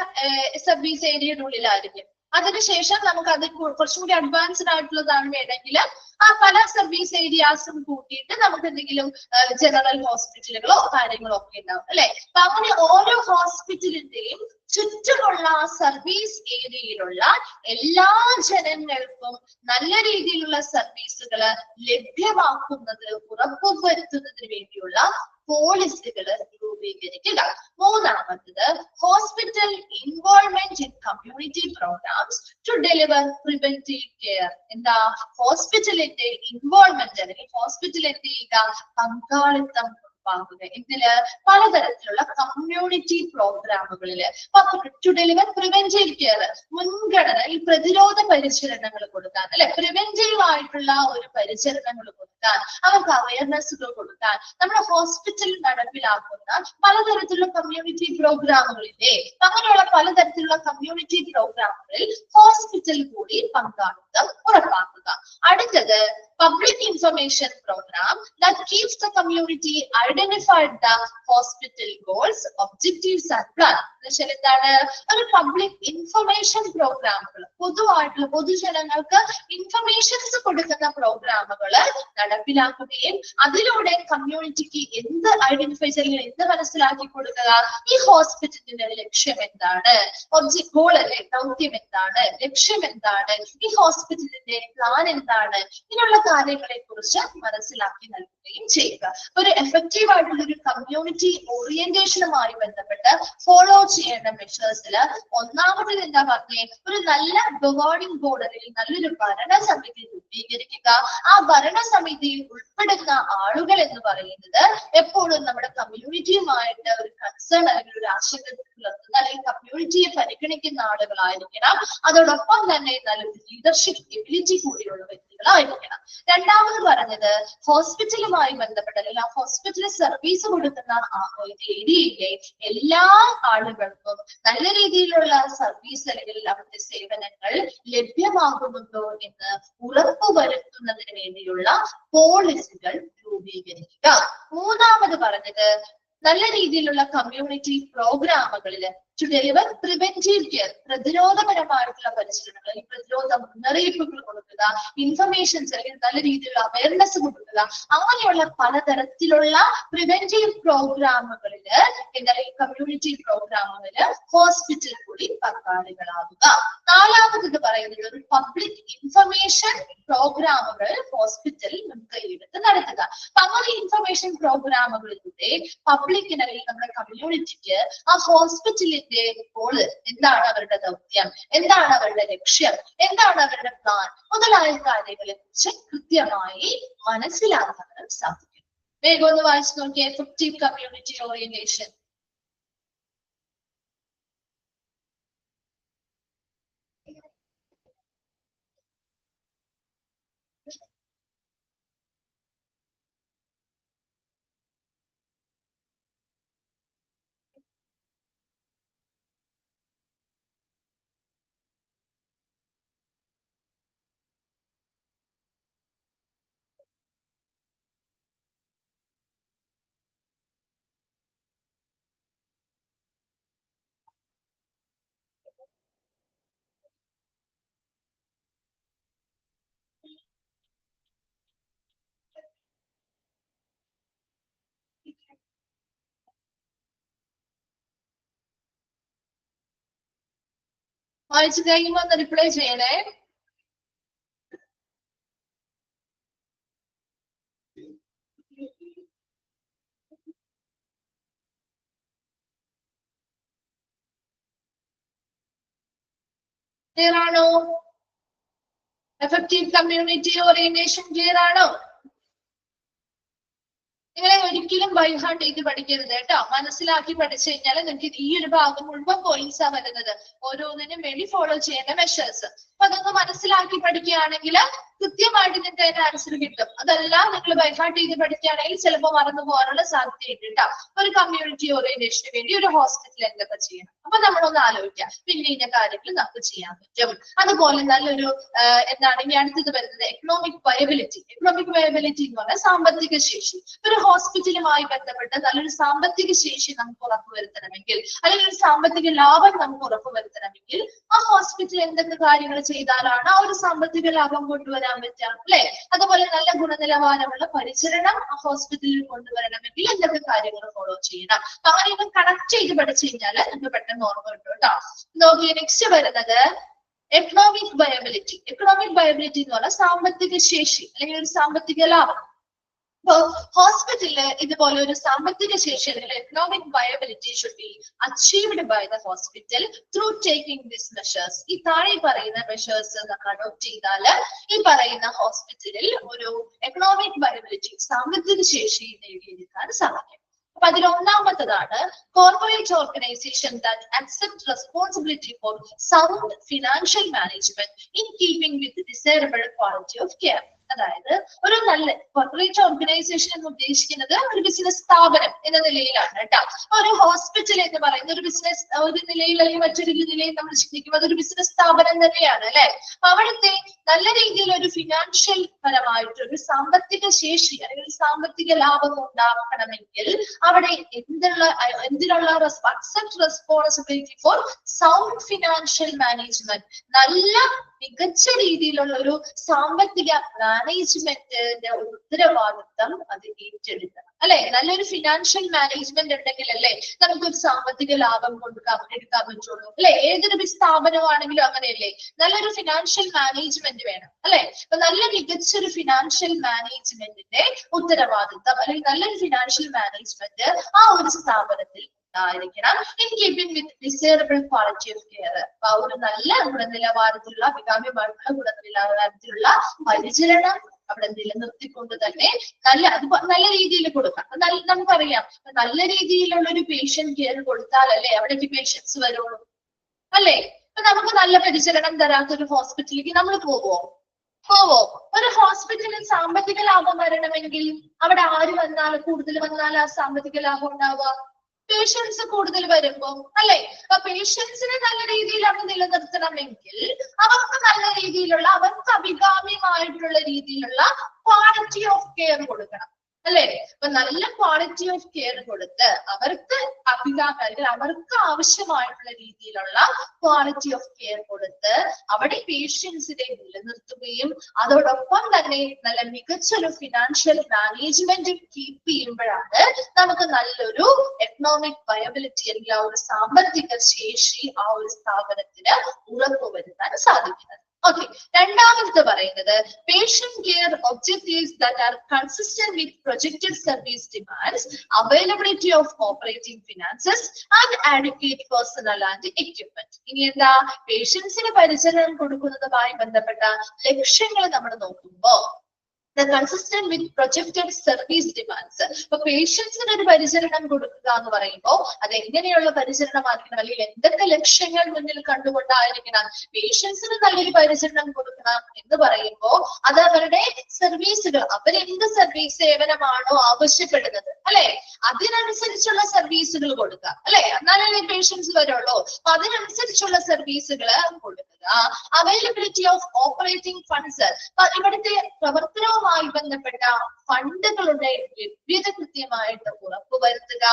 സർവീസ് ഏരിയയുടെ ഉള്ളിലായിരിക്കും. അതിനുശേഷം നമുക്ക് അത് കുറച്ചും കൂടി അഡ്വാൻസ്ഡ് ആയിട്ടുള്ളതാണ് വേണമെങ്കിൽ ആ പല സർവീസ് ഏരിയാസും കൂട്ടിയിട്ട് നമുക്ക് എന്തെങ്കിലും ജനറൽ ഹോസ്പിറ്റലുകളോ കാര്യങ്ങളോ ഒക്കെ ഉണ്ടാവും അല്ലെ. അപ്പൊ അങ്ങനെ ഓരോ ഹോസ്പിറ്റലിന്റെയും ചുറ്റുമുള്ള സർവീസ് ഏരിയയിലുള്ള എല്ലാ ജനങ്ങൾക്കും നല്ല രീതിയിലുള്ള സർവീസുകൾ ലഭ്യമാക്കുന്നത് ഉറപ്പുവരുത്തുന്നതിന് വേണ്ടിയുള്ള പോളിസികൾ രൂപീകരിക്കുക. മൂന്നാമത്തത് hospital involvement in community programmes to deliver preventive care. എന്താ ഹോസ്പിറ്റലിന്റെ ഇൻവോൾവ്മെന്റ് അല്ലെങ്കിൽ ഹോസ്പിറ്റൽ എന്ത് ചെയ്യുക, പങ്കാളിത്തം ഉറപ്പാക്കുക. ഇതില് പലതരത്തിലുള്ള കമ്മ്യൂണിറ്റി പ്രോഗ്രാമുകളില് ടു ഡെലിവർ പ്രിവെന്റീവ് കെയർ, മുൻഗണന ഈ പ്രതിരോധ പരിചരണങ്ങൾ കൊടുക്കാൻ അല്ലെ, പ്രിവെന്റീവ് ആയിട്ടുള്ള ഒരു പരിചരണങ്ങൾ കൊടുക്കാൻ, അവർക്ക് അവയർനെസ്സുകൾ കൊടുക്കാൻ നമ്മുടെ ഹോസ്പിറ്റലിൽ നടപ്പിലാക്കുന്ന പലതരത്തിലുള്ള കമ്മ്യൂണിറ്റി പ്രോഗ്രാമുകളിലെ അങ്ങനെയുള്ള പലതരത്തിലുള്ള കമ്മ്യൂണിറ്റി പ്രോഗ്രാമുകളിൽ ഹോസ്പിറ്റൽ കൂടി പങ്കാളിത്തം ഉറപ്പാക്കുക. അടുത്തത് public information program that keeps the community identified the hospital goals, objectives and plan. എന്താണ് ഒരു പബ്ലിക് ഇൻഫർമേഷൻ പ്രോഗ്രാമുകൾ, പൊതുവായിട്ടുള്ള പൊതുജനങ്ങൾക്ക് ഇൻഫർമേഷൻസ് കൊടുക്കുന്ന പ്രോഗ്രാമുകൾ നടപ്പിലാക്കുകയും അതിലൂടെ കമ്മ്യൂണിറ്റിക്ക് എന്ത് ഐഡന്റിഫൈ ചെയ്യുക, എന്ത് മനസ്സിലാക്കി കൊടുക്കുക, ഈ ഹോസ്പിറ്റലിന്റെ ലക്ഷ്യം എന്താണ്, ഒബ്ജക്ട് ഗോൾ അല്ലെ, ദൗത്യം എന്താണ്, ലക്ഷ്യം എന്താണ്, ഈ ഹോസ്പിറ്റലിന്റെ പ്ലാൻ എന്താണ്, ഇങ്ങനെയുള്ള കാര്യങ്ങളെ കുറിച്ച് മനസ്സിലാക്കി നൽകുകയും ചെയ്യുക. ഒരു എഫക്റ്റീവ് ആയിട്ടുള്ള ഒരു കമ്മ്യൂണിറ്റി ഓറിയന്റേഷനുമായി ബന്ധപ്പെട്ട് ഫോളോ ചെയ്യേണ്ട മെഷേഴ്സിൽ ഒന്നാമത് എന്താ പറഞ്ഞേ, ഒരു നല്ല ഗവേണിംഗ് ബോർഡ് അല്ലെങ്കിൽ നല്ലൊരു ഭരണസമിതി രൂപീകരിക്കുക. ആ ഭരണസമിതിയിൽ ഉൾപ്പെടുന്ന ആളുകൾ എന്ന് പറയുന്നത് എപ്പോഴും നമ്മുടെ കമ്മ്യൂണിറ്റിയുമായിട്ട് ഒരു കൺസേൺ അല്ലെങ്കിൽ ഒരു ആശങ്ക പുലർത്തുന്ന അല്ലെങ്കിൽ കമ്മ്യൂണിറ്റിയെ പരിഗണിക്കുന്ന ആളുകളായിരിക്കണം. അതോടൊപ്പം തന്നെ നല്ലൊരു ലീഡർഷിപ്പ് എബിലിറ്റി കൂടിയുള്ള വ്യക്തികളായിരിക്കണം. രണ്ടാമത് പറഞ്ഞത് ഹോസ്പിറ്റലുമായി ബന്ധപ്പെട്ട അല്ലെങ്കിൽ ആ ഹോസ്പിറ്റലിൽ സർവീസ് കൊടുക്കുന്ന ഏരിയയിലെ എല്ലാ ആളുകൾക്കും നല്ല രീതിയിലുള്ള സർവീസ് അല്ലെങ്കിൽ അവരുടെ സേവനങ്ങൾ ലഭ്യമാകുന്നുണ്ടോ എന്ന് ഉറപ്പുവരുത്തുന്നതിന് വേണ്ടിയുള്ള പോളിസികൾ രൂപീകരിക്കുക. മൂന്നാമത് പറഞ്ഞത് നല്ല രീതിയിലുള്ള കമ്മ്യൂണിറ്റി പ്രോഗ്രാമുകളിൽ ടു ഡെലിവർ പ്രിവെന്റീവ് കെയർ, പ്രതിരോധപരമായിട്ടുള്ള പരിശീലനങ്ങൾ, ഈ പ്രതിരോധ മുന്നറിയിപ്പുകൾ കൊടുക്കുക, ഇൻഫർമേഷൻസ് അല്ലെങ്കിൽ നല്ല രീതിയിലുള്ള അവയർനെസ് കൊടുക്കുക, അങ്ങനെയുള്ള പലതരത്തിലുള്ള പ്രിവെന്റീവ് പ്രോഗ്രാമുകളില് എന്നാൽ ഈ കമ്മ്യൂണിറ്റി പ്രോഗ്രാമുകളില് ഹോസ്പിറ്റൽ കൂടി പങ്കാളികളാവുക. നാലാമത് പറയുന്നത് ഒരു പബ്ലിക് ഇൻഫർമേഷൻ പ്രോഗ്രാമുകൾ ഹോസ്പിറ്റലിൽ മുൻകൈയെടുത്ത് നടത്തുക. അങ്ങനെ ഇൻഫർമേഷൻ പ്രോഗ്രാമുകളിലൂടെ പബ്ലിക്കിന് അല്ലെങ്കിൽ നമ്മുടെ കമ്മ്യൂണിറ്റിക്ക് ആ ഹോസ്പിറ്റലിന്റെ ഗോള് എന്താണ്, അവരുടെ ദൗത്യം എന്താണ്, അവരുടെ ലക്ഷ്യം എന്താണ്, അവരുടെ പ്ലാൻ മുതലായ കാര്യങ്ങളെ കുറിച്ച് കൃത്യമായി മനസ്സിലാക്കാൻ സാധിക്കും. വേഗം ഒന്ന് വായിച്ചു നോക്കിയ എഫക്റ്റീവ് കമ്മ്യൂണിറ്റി ഓറിയന്റേഷൻ. വായിച്ചു കഴിയുമ്പോൾ ഒന്ന് റിപ്ലൈ ചെയ്യണേ. ക്ലിയർ ആണോ? എഫക്റ്റീവ് കമ്മ്യൂണിറ്റി ഓറിയന്റേഷൻ ക്ലിയർ ആണോ? നിങ്ങളെ ഒരിക്കലും ബൈഹാർട്ട് ചെയ്ത് പഠിക്കരുത് കേട്ടോ. മനസ്സിലാക്കി പഠിച്ചു കഴിഞ്ഞാൽ നിങ്ങൾക്ക് ഈ ഒരു ഭാഗം മുഴുവൻ പോയിന്റ്സാ വരുന്നത്. ഓരോന്നിനും വേണ്ടി ഫോളോ ചെയ്യേണ്ട മെഷേഴ്സ്. അപ്പൊ അതൊന്ന് മനസ്സിലാക്കി പഠിക്കുകയാണെങ്കിൽ കൃത്യമായിട്ട് നിങ്ങൾക്ക് അതിന്റെ ആൻസർ കിട്ടും. അതല്ല നിങ്ങൾ ബൈഹാർട്ട് ചെയ്ത് പഠിക്കുകയാണെങ്കിൽ ചിലപ്പോൾ മറന്നു പോകാനുള്ള സാധ്യതയുണ്ട് കേട്ടോ. ഒരു കമ്മ്യൂണിറ്റി ഓറിയന്റേഷന് വേണ്ടി ഒരു ഹോസ്പിറ്റൽ എന്തൊക്കെ ചെയ്യണം, അപ്പൊ നമ്മളൊന്ന് ആലോചിക്കാം. പിന്നെ ഇന്ന കാര്യങ്ങൾ നമുക്ക് ചെയ്യാൻ പറ്റും. അതുപോലെ നല്ലൊരു എന്താണ് ഇനി അടുത്തത് വരുന്നത് എക്കണോമിക് വയബിലിറ്റി. എക്കണോമിക് വയബിലിറ്റി എന്ന് പറഞ്ഞാൽ സാമ്പത്തിക ശേഷി. ഒരു ഹോസ്പിറ്റലുമായി ബന്ധപ്പെട്ട് നല്ലൊരു സാമ്പത്തിക ശേഷി നമുക്ക് ഉറപ്പുവരുത്തണമെങ്കിൽ, അല്ലെങ്കിൽ ഒരു സാമ്പത്തിക ലാഭം നമുക്ക് ഉറപ്പുവരുത്തണമെങ്കിൽ ആ ഹോസ്പിറ്റൽ എന്തൊക്കെ കാര്യങ്ങൾ ചെയ്താലാണ് ആ ഒരു സാമ്പത്തിക ലാഭം കൊണ്ടുവരാൻ പറ്റുക, അല്ലെ? അതുപോലെ നല്ല ഗുണനിലവാരമുള്ള പരിചരണം ആ ഹോസ്പിറ്റലിൽ കൊണ്ടുവരണമെങ്കിൽ എന്തൊക്കെ കാര്യങ്ങൾ ഫോളോ ചെയ്യണം. അങ്ങനെയൊക്കെ കണക്ട് ചെയ്ത് പഠിച്ചു കഴിഞ്ഞാൽ നമുക്ക് പെട്ടെന്ന് ഓർമ്മ കിട്ടും കേട്ടോ. നോക്കിയ നെക്സ്റ്റ് വരുന്നത് എക്കണോമിക് വയബിലിറ്റി. എക്കണോമിക് വയബിലിറ്റി എന്ന് പറഞ്ഞാൽ സാമ്പത്തിക ശേഷി അല്ലെങ്കിൽ ഒരു സാമ്പത്തിക ലാഭം. അപ്പൊ ഹോസ്പിറ്റലില് ഇതുപോലെ ഒരു സാമ്പത്തിക ശേഷി അല്ലെങ്കിൽ economic viability should be achieved by the hospital through taking this measures. ഈ താഴെ പറയുന്ന മെഷേഴ്സ് നമ്മൾ അഡോപ്റ്റ് ചെയ്താൽ ഈ പറയുന്ന ഹോസ്പിറ്റലിൽ ഒരു എക്കണോമിക് വയബിലിറ്റി സാമ്പത്തിക ശേഷി നേടിയെടുക്കാൻ സാധിക്കും. അപ്പൊ അതിൽ ഒന്നാമത്തതാണ് corporate organisation that accept responsibility for sound financial management in keeping with desirable quality of care. അതായത് ഒരു നല്ല കോർപ്പറേറ്റ് ഓർഗനൈസേഷൻ എന്ന് ഉദ്ദേശിക്കുന്നത് ഒരു ബിസിനസ് സ്ഥാപനം എന്ന നിലയിലാണ് കേട്ടോ. ഒരു ഹോസ്പിറ്റൽ എന്ന് പറയുന്ന ഒരു ബിസിനസ് ഒരു നിലയിൽ അല്ലെങ്കിൽ മറ്റൊരു നിലയിൽ നമ്മൾ ചിന്തിക്കുമ്പോൾ അതൊരു ബിസിനസ് സ്ഥാപനം തന്നെയാണ്, അല്ലെ? അവിടുത്തെ നല്ല രീതിയിൽ ഒരു ഫിനാൻഷ്യൽ പരമായിട്ട് ഒരു സാമ്പത്തിക ശേഷി അല്ലെങ്കിൽ സാമ്പത്തിക ലാഭം ഉണ്ടാക്കണമെങ്കിൽ അവിടെ എന്തിനുള്ള accept responsibility for sound financial management, നല്ല മികച്ച രീതിയിലുള്ള ഒരു സാമ്പത്തിക മാനേജ്മെന്റിന്റെ ഉത്തരവാദിത്വം അത് ഏറ്റെടുക്കണം, അല്ലെ? നല്ലൊരു ഫിനാൻഷ്യൽ മാനേജ്മെന്റ് ഉണ്ടെങ്കിൽ അല്ലേ നമുക്കൊരു സാമ്പത്തിക ലാഭം എടുക്കാൻ പറ്റുള്ളൂ, അല്ലെ? ഏതൊരു സ്ഥാപനമാണെങ്കിലും അങ്ങനെയല്ലേ? നല്ലൊരു ഫിനാൻഷ്യൽ മാനേജ്മെന്റ് വേണം, അല്ലെ? അപ്പൊ നല്ല മികച്ചൊരു ഫിനാൻഷ്യൽ മാനേജ്മെന്റിന്റെ ഉത്തരവാദിത്വം അല്ലെങ്കിൽ നല്ലൊരു ഫിനാൻഷ്യൽ മാനേജ്മെന്റ് ആ ഒരു സ്ഥാപനത്തിൽ ആയിരിക്കണം. In keeping with desirable quality of care. ആ ഒരു നല്ല ഗുണനിലവാരത്തിലുള്ള അഭികാമ്യമായിട്ടുള്ള ഗുണനിലവാരത്തിലുള്ള പരിചരണം അവിടെ നിലനിർത്തിക്കൊണ്ട് തന്നെ നല്ല രീതിയിൽ കൊടുക്കാം. നമുക്കറിയാം നല്ല രീതിയിലുള്ള ഒരു പേഷ്യന്റ് കെയർ കൊടുത്താലല്ലേ അവിടേക്ക് പേഷ്യൻസ് വരുള്ളൂ, അല്ലേ? ഇപ്പൊ നമുക്ക് നല്ല പരിചരണം തരാത്തൊരു ഹോസ്പിറ്റലിലേക്ക് നമ്മൾ പോവോ? ഒരു ഹോസ്പിറ്റലിൽ സാമ്പത്തിക ലാഭം വരണമെങ്കിൽ അവിടെ ആര് വന്നാലും കൂടുതൽ വന്നാൽ ആ സാമ്പത്തിക ലാഭം ഉണ്ടാവുക പേഷ്യൻസ് കൂടുതൽ വരുമ്പോ, അല്ലെ? അപ്പൊ പേഷ്യൻസിനെ നല്ല രീതിയിൽ അവിടെ നിലനിർത്തണമെങ്കിൽ അവർക്ക് നല്ല രീതിയിലുള്ള അവർക്ക് അഭികാമ്യമായിട്ടുള്ള രീതിയിലുള്ള ക്വാളിറ്റി ഓഫ് കെയർ കൊടുക്കണം, അല്ലെ? അപ്പൊ നല്ല ക്വാളിറ്റി ഓഫ് കെയർ കൊടുത്ത് അവർക്ക് അവർക്ക് ആവശ്യമായിട്ടുള്ള രീതിയിലുള്ള ക്വാളിറ്റി ഓഫ് കെയർ കൊടുത്ത് അവിടെ പേഷ്യൻസിനെ നിലനിർത്തുകയും അതോടൊപ്പം തന്നെ നല്ല മികച്ചൊരു ഫിനാൻഷ്യൽ മാനേജ്മെന്റ് കീപ്പ് ചെയ്യുമ്പോഴാണ് നമുക്ക് നല്ലൊരു എക്കണോമിക് വയബിലിറ്റി അല്ലെങ്കിൽ ആ ഒരു സാമ്പത്തിക ശേഷി ആ ഒരു സ്ഥാപനത്തിന് ഉറപ്പുവരുത്താൻ സാധിക്കുന്നത്. ഓക്കെ, രണ്ടാമത് പറയുന്നത് patient care objectives that are consistent with projected service demands, availability of operating finances and advocate personal and equipment. ഇനി എന്താ? പേഷ്യൻസിന് പരിചരണം കൊടുക്കുന്നതുമായി ബന്ധപ്പെട്ട ലക്ഷ്യങ്ങൾ നമ്മൾ നോക്കുമ്പോ കൺസിസ്റ്റന്റ് വിത്ത് പ്രൊജക്റ്റഡ് സർവീസ് ഡിമാൻഡ്സ്. അപ്പൊ പേഷ്യൻസിന് ഒരു പരിചരണം കൊടുക്കുക എന്ന് പറയുമ്പോൾ അത് എങ്ങനെയുള്ള പരിചരണമായിരിക്കണം അല്ലെങ്കിൽ എന്തൊക്കെ ലക്ഷ്യങ്ങൾ മുന്നിൽ കണ്ടുകൊണ്ടായിരിക്കണം പേഷ്യൻസിന് നല്ലൊരു പരിചരണം കൊടുക്കണം എന്ന് പറയുമ്പോൾ അത് അവരുടെ സർവീസുകൾ അവരെന്ത് സർവീസ് സേവനമാണോ ആവശ്യപ്പെടുന്നത്, അല്ലെ? അതിനനുസരിച്ചുള്ള സർവീസുകൾ കൊടുക്കുക, അല്ലെ? എന്നാലേ പേഷ്യൻസ് വരുള്ളൂ. അപ്പൊ അതിനനുസരിച്ചുള്ള സർവീസുകൾ കൊടുക്കുക. അവൈലബിലിറ്റി ഓഫ് ഓപ്പറേറ്റിംഗ് ഫണ്ട്സ്, ഇവിടുത്തെ പ്രവർത്തനവുമായി ബന്ധപ്പെട്ട ഫണ്ടുകളുടെ ലഭ്യത കൃത്യമായിട്ട് ഉറപ്പുവരുത്തുക.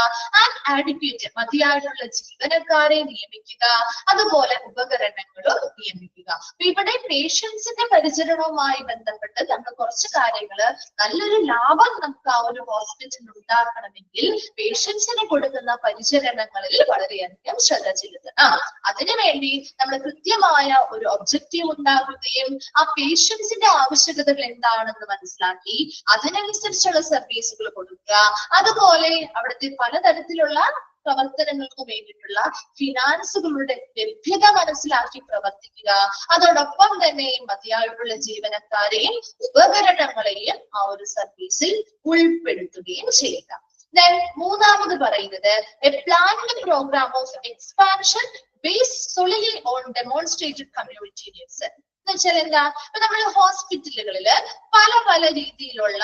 ആൻഡ് ആഡിക്വേറ്റ് മതിയായിട്ടുള്ള ജീവനക്കാരെ നിയമിക്കുക, അതുപോലെ ഉപകരണങ്ങളും നിയമിക്കുക. അപ്പൊ ഇവിടെ പേഷ്യൻസിന്റെ പരിചരണവുമായി ബന്ധപ്പെട്ട് നമ്മൾ കുറച്ച് കാര്യങ്ങള് നല്ലൊരു ലാഭം നമുക്ക് ആ ഒരു ഹോസ്പിറ്റലിൽ ഉണ്ടാക്കണമെങ്കിൽ പേഷ്യൻസിന് കൊടുക്കുന്ന പരിചരണങ്ങളിൽ വളരെയധികം ശ്രദ്ധ ചെലുത്തണം. അതിനുവേണ്ടി നമ്മൾ കൃത്യമായ ഒരു ഒബ്ജക്റ്റീവ് ഉണ്ടാക്കുകയും ആ പേഷ്യൻസിന്റെ ആവശ്യകതകൾ എന്താണെന്ന് മനസ്സിലാക്കി അതിനനുസരിച്ചുള്ള സർവീസുകൾ കൊടുക്കുക. അതുപോലെ അവിടുത്തെ പലതരത്തിലുള്ള പ്രവർത്തനങ്ങൾക്കും വേണ്ടിയിട്ടുള്ള ഫിനാൻസുകളുടെ ലഭ്യത മനസ്സിലാക്കി പ്രവർത്തിക്കുക. അതോടൊപ്പം തന്നെ മതിയായിട്ടുള്ള ജീവനക്കാരെയും ഉപകരണങ്ങളെയും ആ ഒരു സർവീസിൽ ഉൾപ്പെടുത്തുകയും ചെയ്യുക. Then മൂന്നാമത് പറയുന്നത് a planned program of expansion based solely on demonstrated community needs. എന്ന് വെച്ചാൽ എന്താ, ഇപ്പൊ നമ്മൾ ഹോസ്പിറ്റലുകളില് പല പല രീതിയിലുള്ള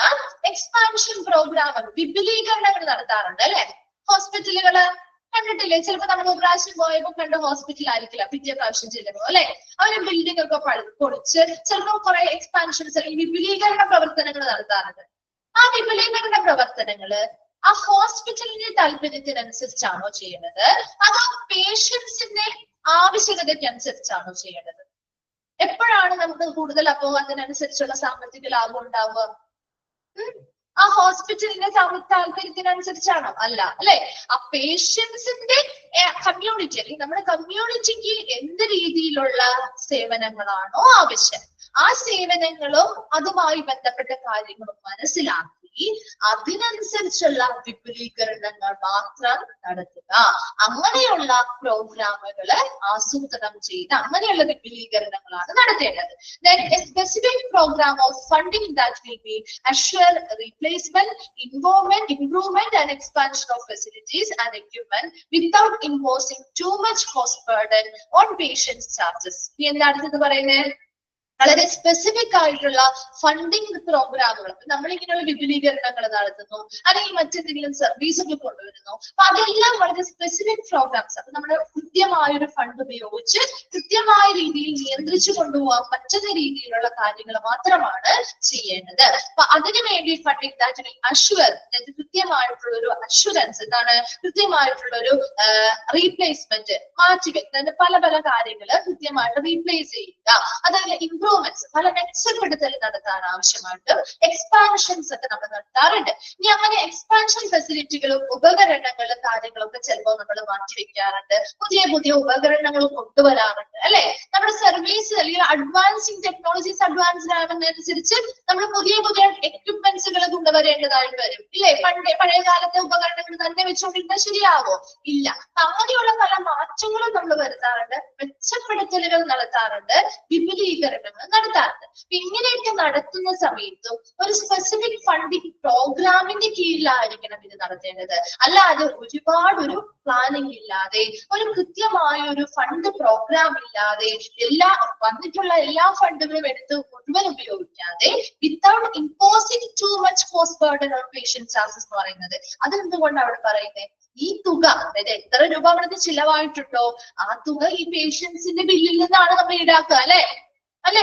എക്സ്പാൻഷൻ പ്രോഗ്രാമുകൾ, വിപുലീകരണങ്ങൾ നടത്താറുണ്ട് അല്ലെ. ഹോസ്പിറ്റലുകള് കണ്ടിട്ടില്ലേ? ചിലപ്പോ നമ്മൾ ഒരു പ്രാവശ്യം പോയപ്പോ കണ്ട ഹോസ്പിറ്റൽ ആയിരിക്കില്ല പിറ്റേ പ്രാവശ്യം ചെല്ലുമ്പോൾ അല്ലെ. അവര് ബിൽഡിംഗ് ഒക്കെ പൊളിച്ച് ചിലപ്പോൾ കുറെ എക്സ്പാൻഷൻസ് അല്ലെങ്കിൽ വിപുലീകരണ പ്രവർത്തനങ്ങൾ നടത്താറുണ്ട്. ആ വിപുലീകരണ പ്രവർത്തനങ്ങള് ആ ഹോസ്പിറ്റലിന്റെ താല്പര്യത്തിനനുസരിച്ചാണോ ചെയ്യുന്നത്, അതോ പേഷ്യൻസിന്റെ ആവശ്യകതയ്ക്കനുസരിച്ചാണോ ചെയ്യേണ്ടത്? എപ്പോഴാണ് നമുക്ക് കൂടുതൽ അപ്പോ അതിനനുസരിച്ചുള്ള സാമ്പത്തിക ലാഭം ഉണ്ടാവുക? ആ ഹോസ്പിറ്റലിന്റെ താല്പര്യത്തിനനുസരിച്ചാണോ? അല്ല അല്ലെ. ആ പേഷ്യൻസിന്റെ കമ്മ്യൂണിറ്റി അല്ലെങ്കിൽ നമ്മുടെ കമ്മ്യൂണിറ്റിക്ക് എന്ത് രീതിയിലുള്ള സേവനങ്ങളാണോ ആവശ്യം, ആ സേവനങ്ങളും അതുമായി ബന്ധപ്പെട്ട കാര്യങ്ങളും മനസ്സിലാക്കി അതിനനുസരിച്ചുള്ള വിപുലീകരണങ്ങൾ മാത്രം നടത്തുക. അങ്ങനെയുള്ള പ്രോഗ്രാമുകള് ആസൂത്രണം ചെയ്ത് അങ്ങനെയുള്ള വിപുലീകരണങ്ങളാണ് നടത്തേണ്ടത്. Then a specific program of funding that will be assure replacement, improvement and expansion of facilities and equipment without imposing too much cost burden on patients' charges. എന്താണ് പറയുന്നത്? വളരെ സ്പെസിഫിക് ആയിട്ടുള്ള ഫണ്ടിങ് പ്രോഗ്രാമുകൾ നമ്മൾ ഇങ്ങനെയുള്ള വിപുലീകരണങ്ങൾ നടത്തുന്നു അല്ലെങ്കിൽ മറ്റെന്തെങ്കിലും സർവീസുകൾ കൊണ്ടുവരുന്നു. അപ്പൊ അതെല്ലാം വളരെ സ്പെസിഫിക് പ്രോഗ്രാംസ്. അപ്പൊ നമ്മൾ കൃത്യമായ ഒരു ഫണ്ട് ഉപയോഗിച്ച് കൃത്യമായ രീതിയിൽ നിയന്ത്രിച്ചു കൊണ്ടുപോകാൻ പറ്റുന്ന രീതിയിലുള്ള കാര്യങ്ങൾ മാത്രമാണ് ചെയ്യേണ്ടത്. അപ്പൊ അതിനു വേണ്ടി ഫണ്ടിങ് ദാറ്റ് വിൽ അഷ്വർ, കൃത്യമായിട്ടുള്ള ഒരു അഷ്വറൻസ്, എന്താണ് കൃത്യമായിട്ടുള്ള ഒരു റീപ്ലേസ്മെന്റ്, മാറ്റിവെക്കുന്ന പല പല കാര്യങ്ങൾ കൃത്യമായിട്ട് റീപ്ലേസ് ചെയ്യുക. അതല്ല ഇംപ്രൂവ്മെന്റ്സ്, പല മെച്ചപ്പെടുത്തൽ നടത്താൻ ആവശ്യമായിട്ട് എക്സ്പാൻഷൻസ് ഒക്കെ നമ്മൾ നടത്താറുണ്ട്. ഇനി അങ്ങനെ എക്സ്പാൻഷൻ ഫെസിലിറ്റികളും ഉപകരണങ്ങളും കാര്യങ്ങളൊക്കെ ചിലപ്പോൾ നമ്മൾ മാറ്റിവെക്കാറുണ്ട്. പുതിയ പുതിയ ഉപകരണങ്ങൾ കൊണ്ടുവരാറുണ്ട് അല്ലെ. നമ്മുടെ സർവീസ് അല്ലെങ്കിൽ അഡ്വാൻസിങ് ടെക്നോളജീസ് അഡ്വാൻസ്ഡ് ആവുന്നതനുസരിച്ച് നമ്മൾ പുതിയ പുതിയ എക്യുപ്മെന്റ്സുകൾ കൊണ്ടുവരേണ്ടതായിട്ട് വരും ഇല്ലേ. പഴയ കാലത്തെ ഉപകരണങ്ങൾ തന്നെ വെച്ചുകൊണ്ടിരുന്നാൽ ശരിയാവോ? ഇല്ല. അങ്ങനെയുള്ള പല മാറ്റങ്ങളും നമ്മൾ വരുത്താറുണ്ട്, മെച്ചപ്പെടുത്തലുകൾ നടത്താറുണ്ട്, വിപുലീകരണങ്ങൾ നടത്താറുണ്ട്. ഇങ്ങനെയൊക്കെ നടത്തുന്ന സമയത്തും ഒരു സ്പെസിഫിക് ഫണ്ടിങ് പ്രോഗ്രാമിന്റെ കീഴിലായിരിക്കണം ഇത് നടത്തേണ്ടത്. അല്ലാതെ ഒരുപാട് പ്ലാനിങ് ഇല്ലാതെ, ഒരു കൃത്യമായ ഒരു ഫണ്ട് പ്രോഗ്രാം ഇല്ലാതെ, വന്നിട്ടുള്ള എല്ലാ ഫണ്ടുകളും എടുത്ത് മുഴുവൻ ഉപയോഗിക്കാതെ without imposing too much cost burden on patient charges എന്ന് പറയുന്നത്. അതെന്തുകൊണ്ടാണ് അവിടെ പറയുന്നത്? ഈ തുക, അതായത് എത്ര രൂപ അവിടുന്ന് ചിലവായിട്ടുണ്ടോ ആ തുക ഈ പേഷ്യൻസിന്റെ ബില്ലിൽ നിന്നാണ് നമ്മൾ ഈടാക്കുക അല്ലെ.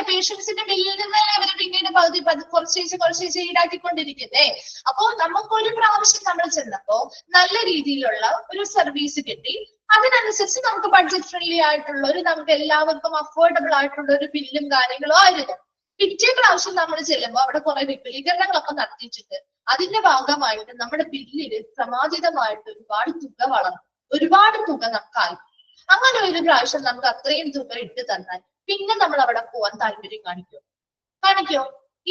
പേഷ്യൻസിന്റെ ബില്ലിൽ നിന്നല്ലേ അവര് പിന്നീട് പകുതി കുറച്ചേച്ച് ഈടാക്കിക്കൊണ്ടിരിക്കുന്നേ. അപ്പോ നമുക്കൊരു പ്രാവശ്യം നമ്മൾ ചെന്നപ്പോ നല്ല രീതിയിലുള്ള ഒരു സർവീസ് കിട്ടി, അതിനനുസരിച്ച് നമുക്ക് ബഡ്ജറ്റ് ഫ്രണ്ട്ലി ആയിട്ടുള്ള നമുക്ക് എല്ലാവർക്കും അഫോർഡബിൾ ആയിട്ടുള്ള ഒരു ബില്ലും കാര്യങ്ങളും ആയിരുന്നു. പിറ്റേ പ്രാവശ്യം നമ്മൾ ചെല്ലുമ്പോൾ അവിടെ കുറെ വിപുലീകരണങ്ങളൊക്കെ നടത്തിയിട്ടുണ്ട്. അതിന്റെ ഭാഗമായിട്ട് നമ്മുടെ ബില്ലില് ക്രമാതീതമായിട്ട് ഒരുപാട് തുക നമുക്കായി. അങ്ങനെ ഒരു പ്രാവശ്യം നമുക്ക് അത്രയും തുക ഇട്ട് തന്നാൽ പിന്നെ നമ്മൾ അവിടെ പോവാൻ താല്പര്യം കാണിക്കോ?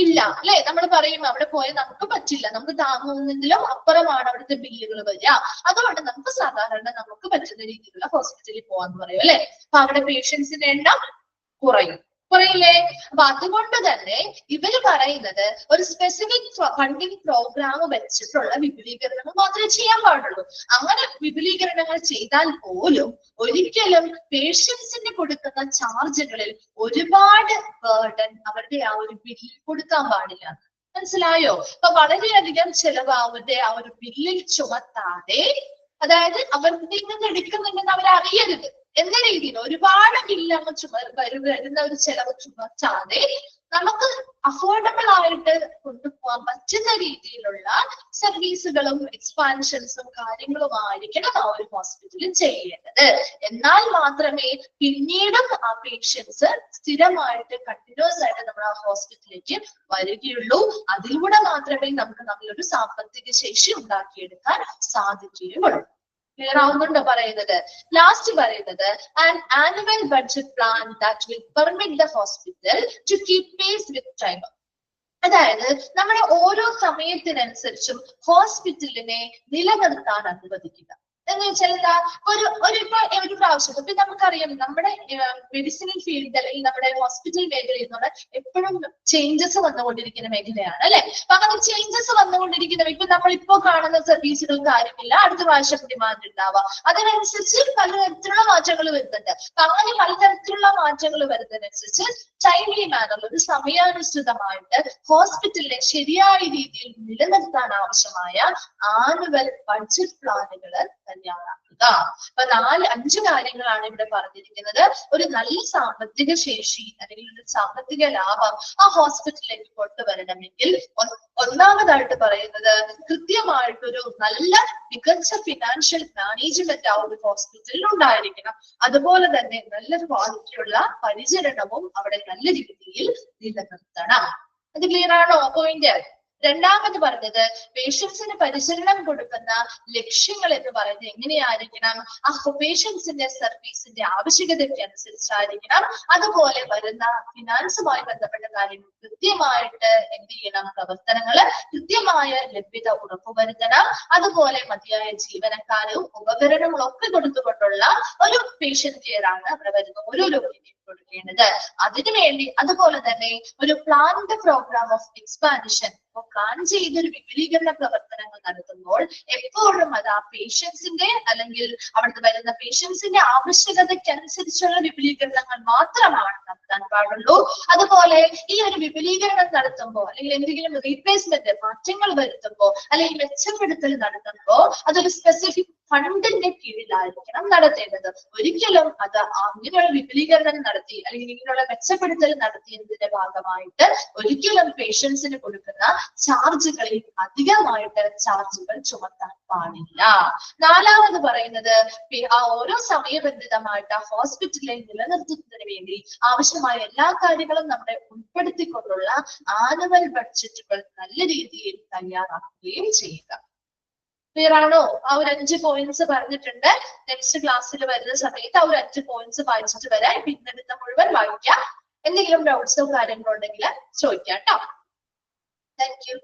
ഇല്ല അല്ലെ. നമ്മൾ പറയും അവിടെ പോയാൽ നമുക്ക് പറ്റില്ല, നമുക്ക് താങ്ങുന്നതിലും അപ്പുറമാണ് അവിടുത്തെ ബില്ലുകൾ വരിക, അതുകൊണ്ട് നമുക്ക് സാധാരണ നമുക്ക് പറ്റുന്ന രീതിയിലുള്ള ഹോസ്പിറ്റലിൽ പോവാന്ന് പറയും അല്ലെ. അപ്പൊ അവിടെ പേഷ്യൻസിന്റെ എണ്ണം കുറയില്ലേ? അപ്പൊ അതുകൊണ്ട് തന്നെ ഇവര് പറയുന്നത് ഒരു സ്പെസിഫിക് ഫണ്ടിങ് പ്രോഗ്രാം വെച്ചിട്ടുള്ള വിപുലീകരണങ്ങൾ മാത്രമേ ചെയ്യാൻ പാടുള്ളൂ. അങ്ങനെ വിപുലീകരണങ്ങൾ ചെയ്താൽ പോലും ഒരിക്കലും പേഷ്യൻസിന് കൊടുക്കുന്ന ചാർജുകളിൽ ഒരുപാട് ബർഡൻ അവരുടെ ആ ഒരു ബില്ലിൽ കൊടുക്കാൻ പാടില്ല. മനസ്സിലായോ? അപ്പൊ വളരെയധികം ചെലവ് അവരുടെ ആ ഒരു ബില്ലിൽ ചുമത്താതെ, അതായത് അവർക്ക് നിന്ന് എടുക്കുന്നുണ്ടെന്ന് അവരറിയരുത് എന്ന രീതിയിൽ ഒരുപാട് ബില്ല് വരുന്ന ഒരു ചെലവ് ചുമത്താതെ നമുക്ക് അഫോർഡബിൾ ആയിട്ട് കൊണ്ടുപോകാൻ പറ്റുന്ന രീതിയിലുള്ള സർവീസുകളും എക്സ്പാൻഷൻസും കാര്യങ്ങളുമായിരിക്കണം ആ ഒരു ഹോസ്പിറ്റലിൽ ചെയ്യേണ്ടത്. എന്നാൽ മാത്രമേ പിന്നീടും ആ പേഷ്യൻസ് സ്ഥിരമായിട്ട് കണ്ടിന്യൂസ് ആയിട്ട് നമ്മൾ ആ ഹോസ്പിറ്റലിലേക്ക് വരികയുള്ളൂ. അതിലൂടെ മാത്രമേ നമുക്ക് നല്ലൊരു സാമ്പത്തിക ശേഷി ഉണ്ടാക്കിയെടുക്കാൻ സാധിക്കുകയുള്ളൂ. ക്ലിയർ ആവുന്നുണ്ടോ പറയുന്നത്? ലാസ്റ്റ് പറയുന്നത് an annual budget plan that will permit the hospital to keep pace with time. അതായത് നമ്മുടെ ഓരോ സമയത്തിനനുസരിച്ചും ഹോസ്പിറ്റലിനെ നിലനിർത്താൻ അനുവദിക്കുക. എന്ന് വെച്ചാൽ എന്താ ഒരു പ്രാവശ്യം ഇപ്പൊ നമുക്കറിയാം നമ്മുടെ മെഡിസിനൽ ഫീൽഡ് അല്ലെങ്കിൽ നമ്മുടെ ഹോസ്പിറ്റൽ മേഖലയിൽ നിന്ന് എപ്പോഴും ചേഞ്ചസ് വന്നുകൊണ്ടിരിക്കുന്ന മേഖലയാണ് അല്ലെ. അപ്പൊ അങ്ങനെ ചേഞ്ചസ് വന്നുകൊണ്ടിരിക്കുന്ന ഇപ്പൊ നമ്മളിപ്പോ കാണുന്ന സർവീസുകൾക്ക് കാര്യമില്ല, അടുത്ത പ്രാവശ്യം ഡിമാൻഡ് ഉണ്ടാവാം. അതിനനുസരിച്ച് പലതരത്തിലുള്ള മാറ്റങ്ങൾ വരുന്നുണ്ട്. അപ്പൊ അങ്ങനെ പലതരത്തിലുള്ള മാറ്റങ്ങൾ വരുന്നതിനനുസരിച്ച് ടൈംലി മാനറിൽ ഒരു സമയാനുസൃതമായിട്ട് ഹോസ്പിറ്റലിനെ ശരിയായ രീതിയിൽ നിലനിർത്താൻ ആവശ്യമായ ആനുവൽ ബഡ്ജറ്റ് പ്ലാനുകൾ തയ്യാറാക്കുക. അപ്പൊ 5 കാര്യങ്ങളാണ് ഇവിടെ പറഞ്ഞിരിക്കുന്നത്. ഒരു നല്ല സാമ്പത്തിക ശേഷി അല്ലെങ്കിൽ ഒരു സാമ്പത്തിക ലാഭം ആ ഹോസ്പിറ്റലിലേക്ക് കൊണ്ടുവരണമെങ്കിൽ ഒന്നാമതായിട്ട് പറയുന്നത് കൃത്യമായിട്ടൊരു നല്ല മികച്ച ഫിനാൻഷ്യൽ മാനേജ്മെന്റ് ആ ഒരു ഹോസ്പിറ്റലിൽ ഉണ്ടായിരിക്കണം. അതുപോലെ തന്നെ നല്ലൊരു ക്വാളിറ്റിയുള്ള പരിചരണവും അവിടെ നല്ല രീതിയിൽ നിലനിർത്തണം. അത് ക്ലിയർ ആണോ പോയിന്റ്? രണ്ടാമത് പറഞ്ഞത് പേഷ്യൻസിന് പരിചരണം കൊടുക്കുന്ന ലക്ഷ്യങ്ങൾ എന്ന് പറയുന്നത് എങ്ങനെയായിരിക്കണം? ആ പേഷ്യൻസിന്റെ സർവീസിന്റെ ആവശ്യകതയ്ക്ക് അനുസരിച്ചായിരിക്കണം. അതുപോലെ വരുന്ന ഫിനാൻസുമായി ബന്ധപ്പെട്ട കാര്യങ്ങൾ കൃത്യമായിട്ട് എന്ത് ചെയ്യണം? പ്രവർത്തനങ്ങള് കൃത്യമായ ലഭ്യത ഉറപ്പുവരുത്തണം. അതുപോലെ മതിയായ ജീവനക്കാരും ഉപകരണങ്ങളും ഒക്കെ കൊടുത്തുകൊണ്ടുള്ള ഒരു പേഷ്യന്റ് കെയർ ആണ് അവിടെ വരുന്ന ഓരോ രോഗിക്കും കൊടുക്കേണ്ടത്. അതിനുവേണ്ടി അതുപോലെ തന്നെ ഒരു planned programme of expansion, plan ചെയ്തൊരു വിപുലീകരണ പ്രവർത്തനങ്ങൾ നടത്തുമ്പോൾ എപ്പോഴും അത് ആ പേഷ്യൻസിന്റെ അല്ലെങ്കിൽ അവിടുത്തെ വരുന്ന പേഷ്യൻസിന്റെ ആവശ്യകതയ്ക്കനുസരിച്ചുള്ള വിപുലീകരണങ്ങൾ മാത്രമാണ് നടത്താൻ പാടുള്ളൂ. അതുപോലെ ഈ ഒരു വിപുലീകരണം നടത്തുമ്പോൾ അല്ലെങ്കിൽ എന്തെങ്കിലും റീപ്ലേസ്മെന്റ് മാറ്റങ്ങൾ വരുത്തുമ്പോൾ അല്ലെങ്കിൽ മെച്ചപ്പെടുത്തൽ നടത്തുമ്പോൾ അതൊരു സ്പെസിഫിക് ഫണ്ടിന്റെ കീഴിലായിരിക്കണം നടത്തേണ്ടത്. ഒരിക്കലും അത് അങ്ങനെയുള്ള വിപുലീകരണം നടത്തി അല്ലെങ്കിൽ ഇങ്ങനെയുള്ള മെച്ചപ്പെടുത്തൽ നടത്തിയതിന്റെ ഭാഗമായിട്ട് ഒരിക്കലും പേഷ്യൻസിന് കൊടുക്കുന്ന ചാർജുകളിൽ അധികമായിട്ട് ചാർജുകൾ ചുമത്താൻ പാടില്ല. നാലാമത് പറയുന്നത് ആ ഓരോ സമയബന്ധിതമായിട്ട് ഹോസ്പിറ്റലിൽ നിലനിർത്തുന്നതിന് വേണ്ടി ആവശ്യമായ എല്ലാ കാര്യങ്ങളും നമ്മുടെ ഉൾപ്പെടുത്തിക്കൊണ്ടുള്ള ആനുവൽ ബഡ്ജറ്റുകൾ നല്ല രീതിയിൽ തയ്യാറാക്കുകയും ചെയ്യുക. ക്ലിയർ ആണോ? ആ ഒരു 5 പോയിന്റ്സ് പറഞ്ഞിട്ടുണ്ട്. നെക്സ്റ്റ് ക്ലാസ്സിൽ വരുന്ന സമയത്ത് ആ ഒരു 5 പോയിന്റ്സ് വായിച്ചിട്ട് വരാൻ, പിന്നെടുത്ത മുഴുവൻ വായിക്കാം. എന്തെങ്കിലും ഡൗട്ട്സോ കാര്യങ്ങളോ ഉണ്ടെങ്കിൽ ചോദിക്കാം കേട്ടോ. Thank you.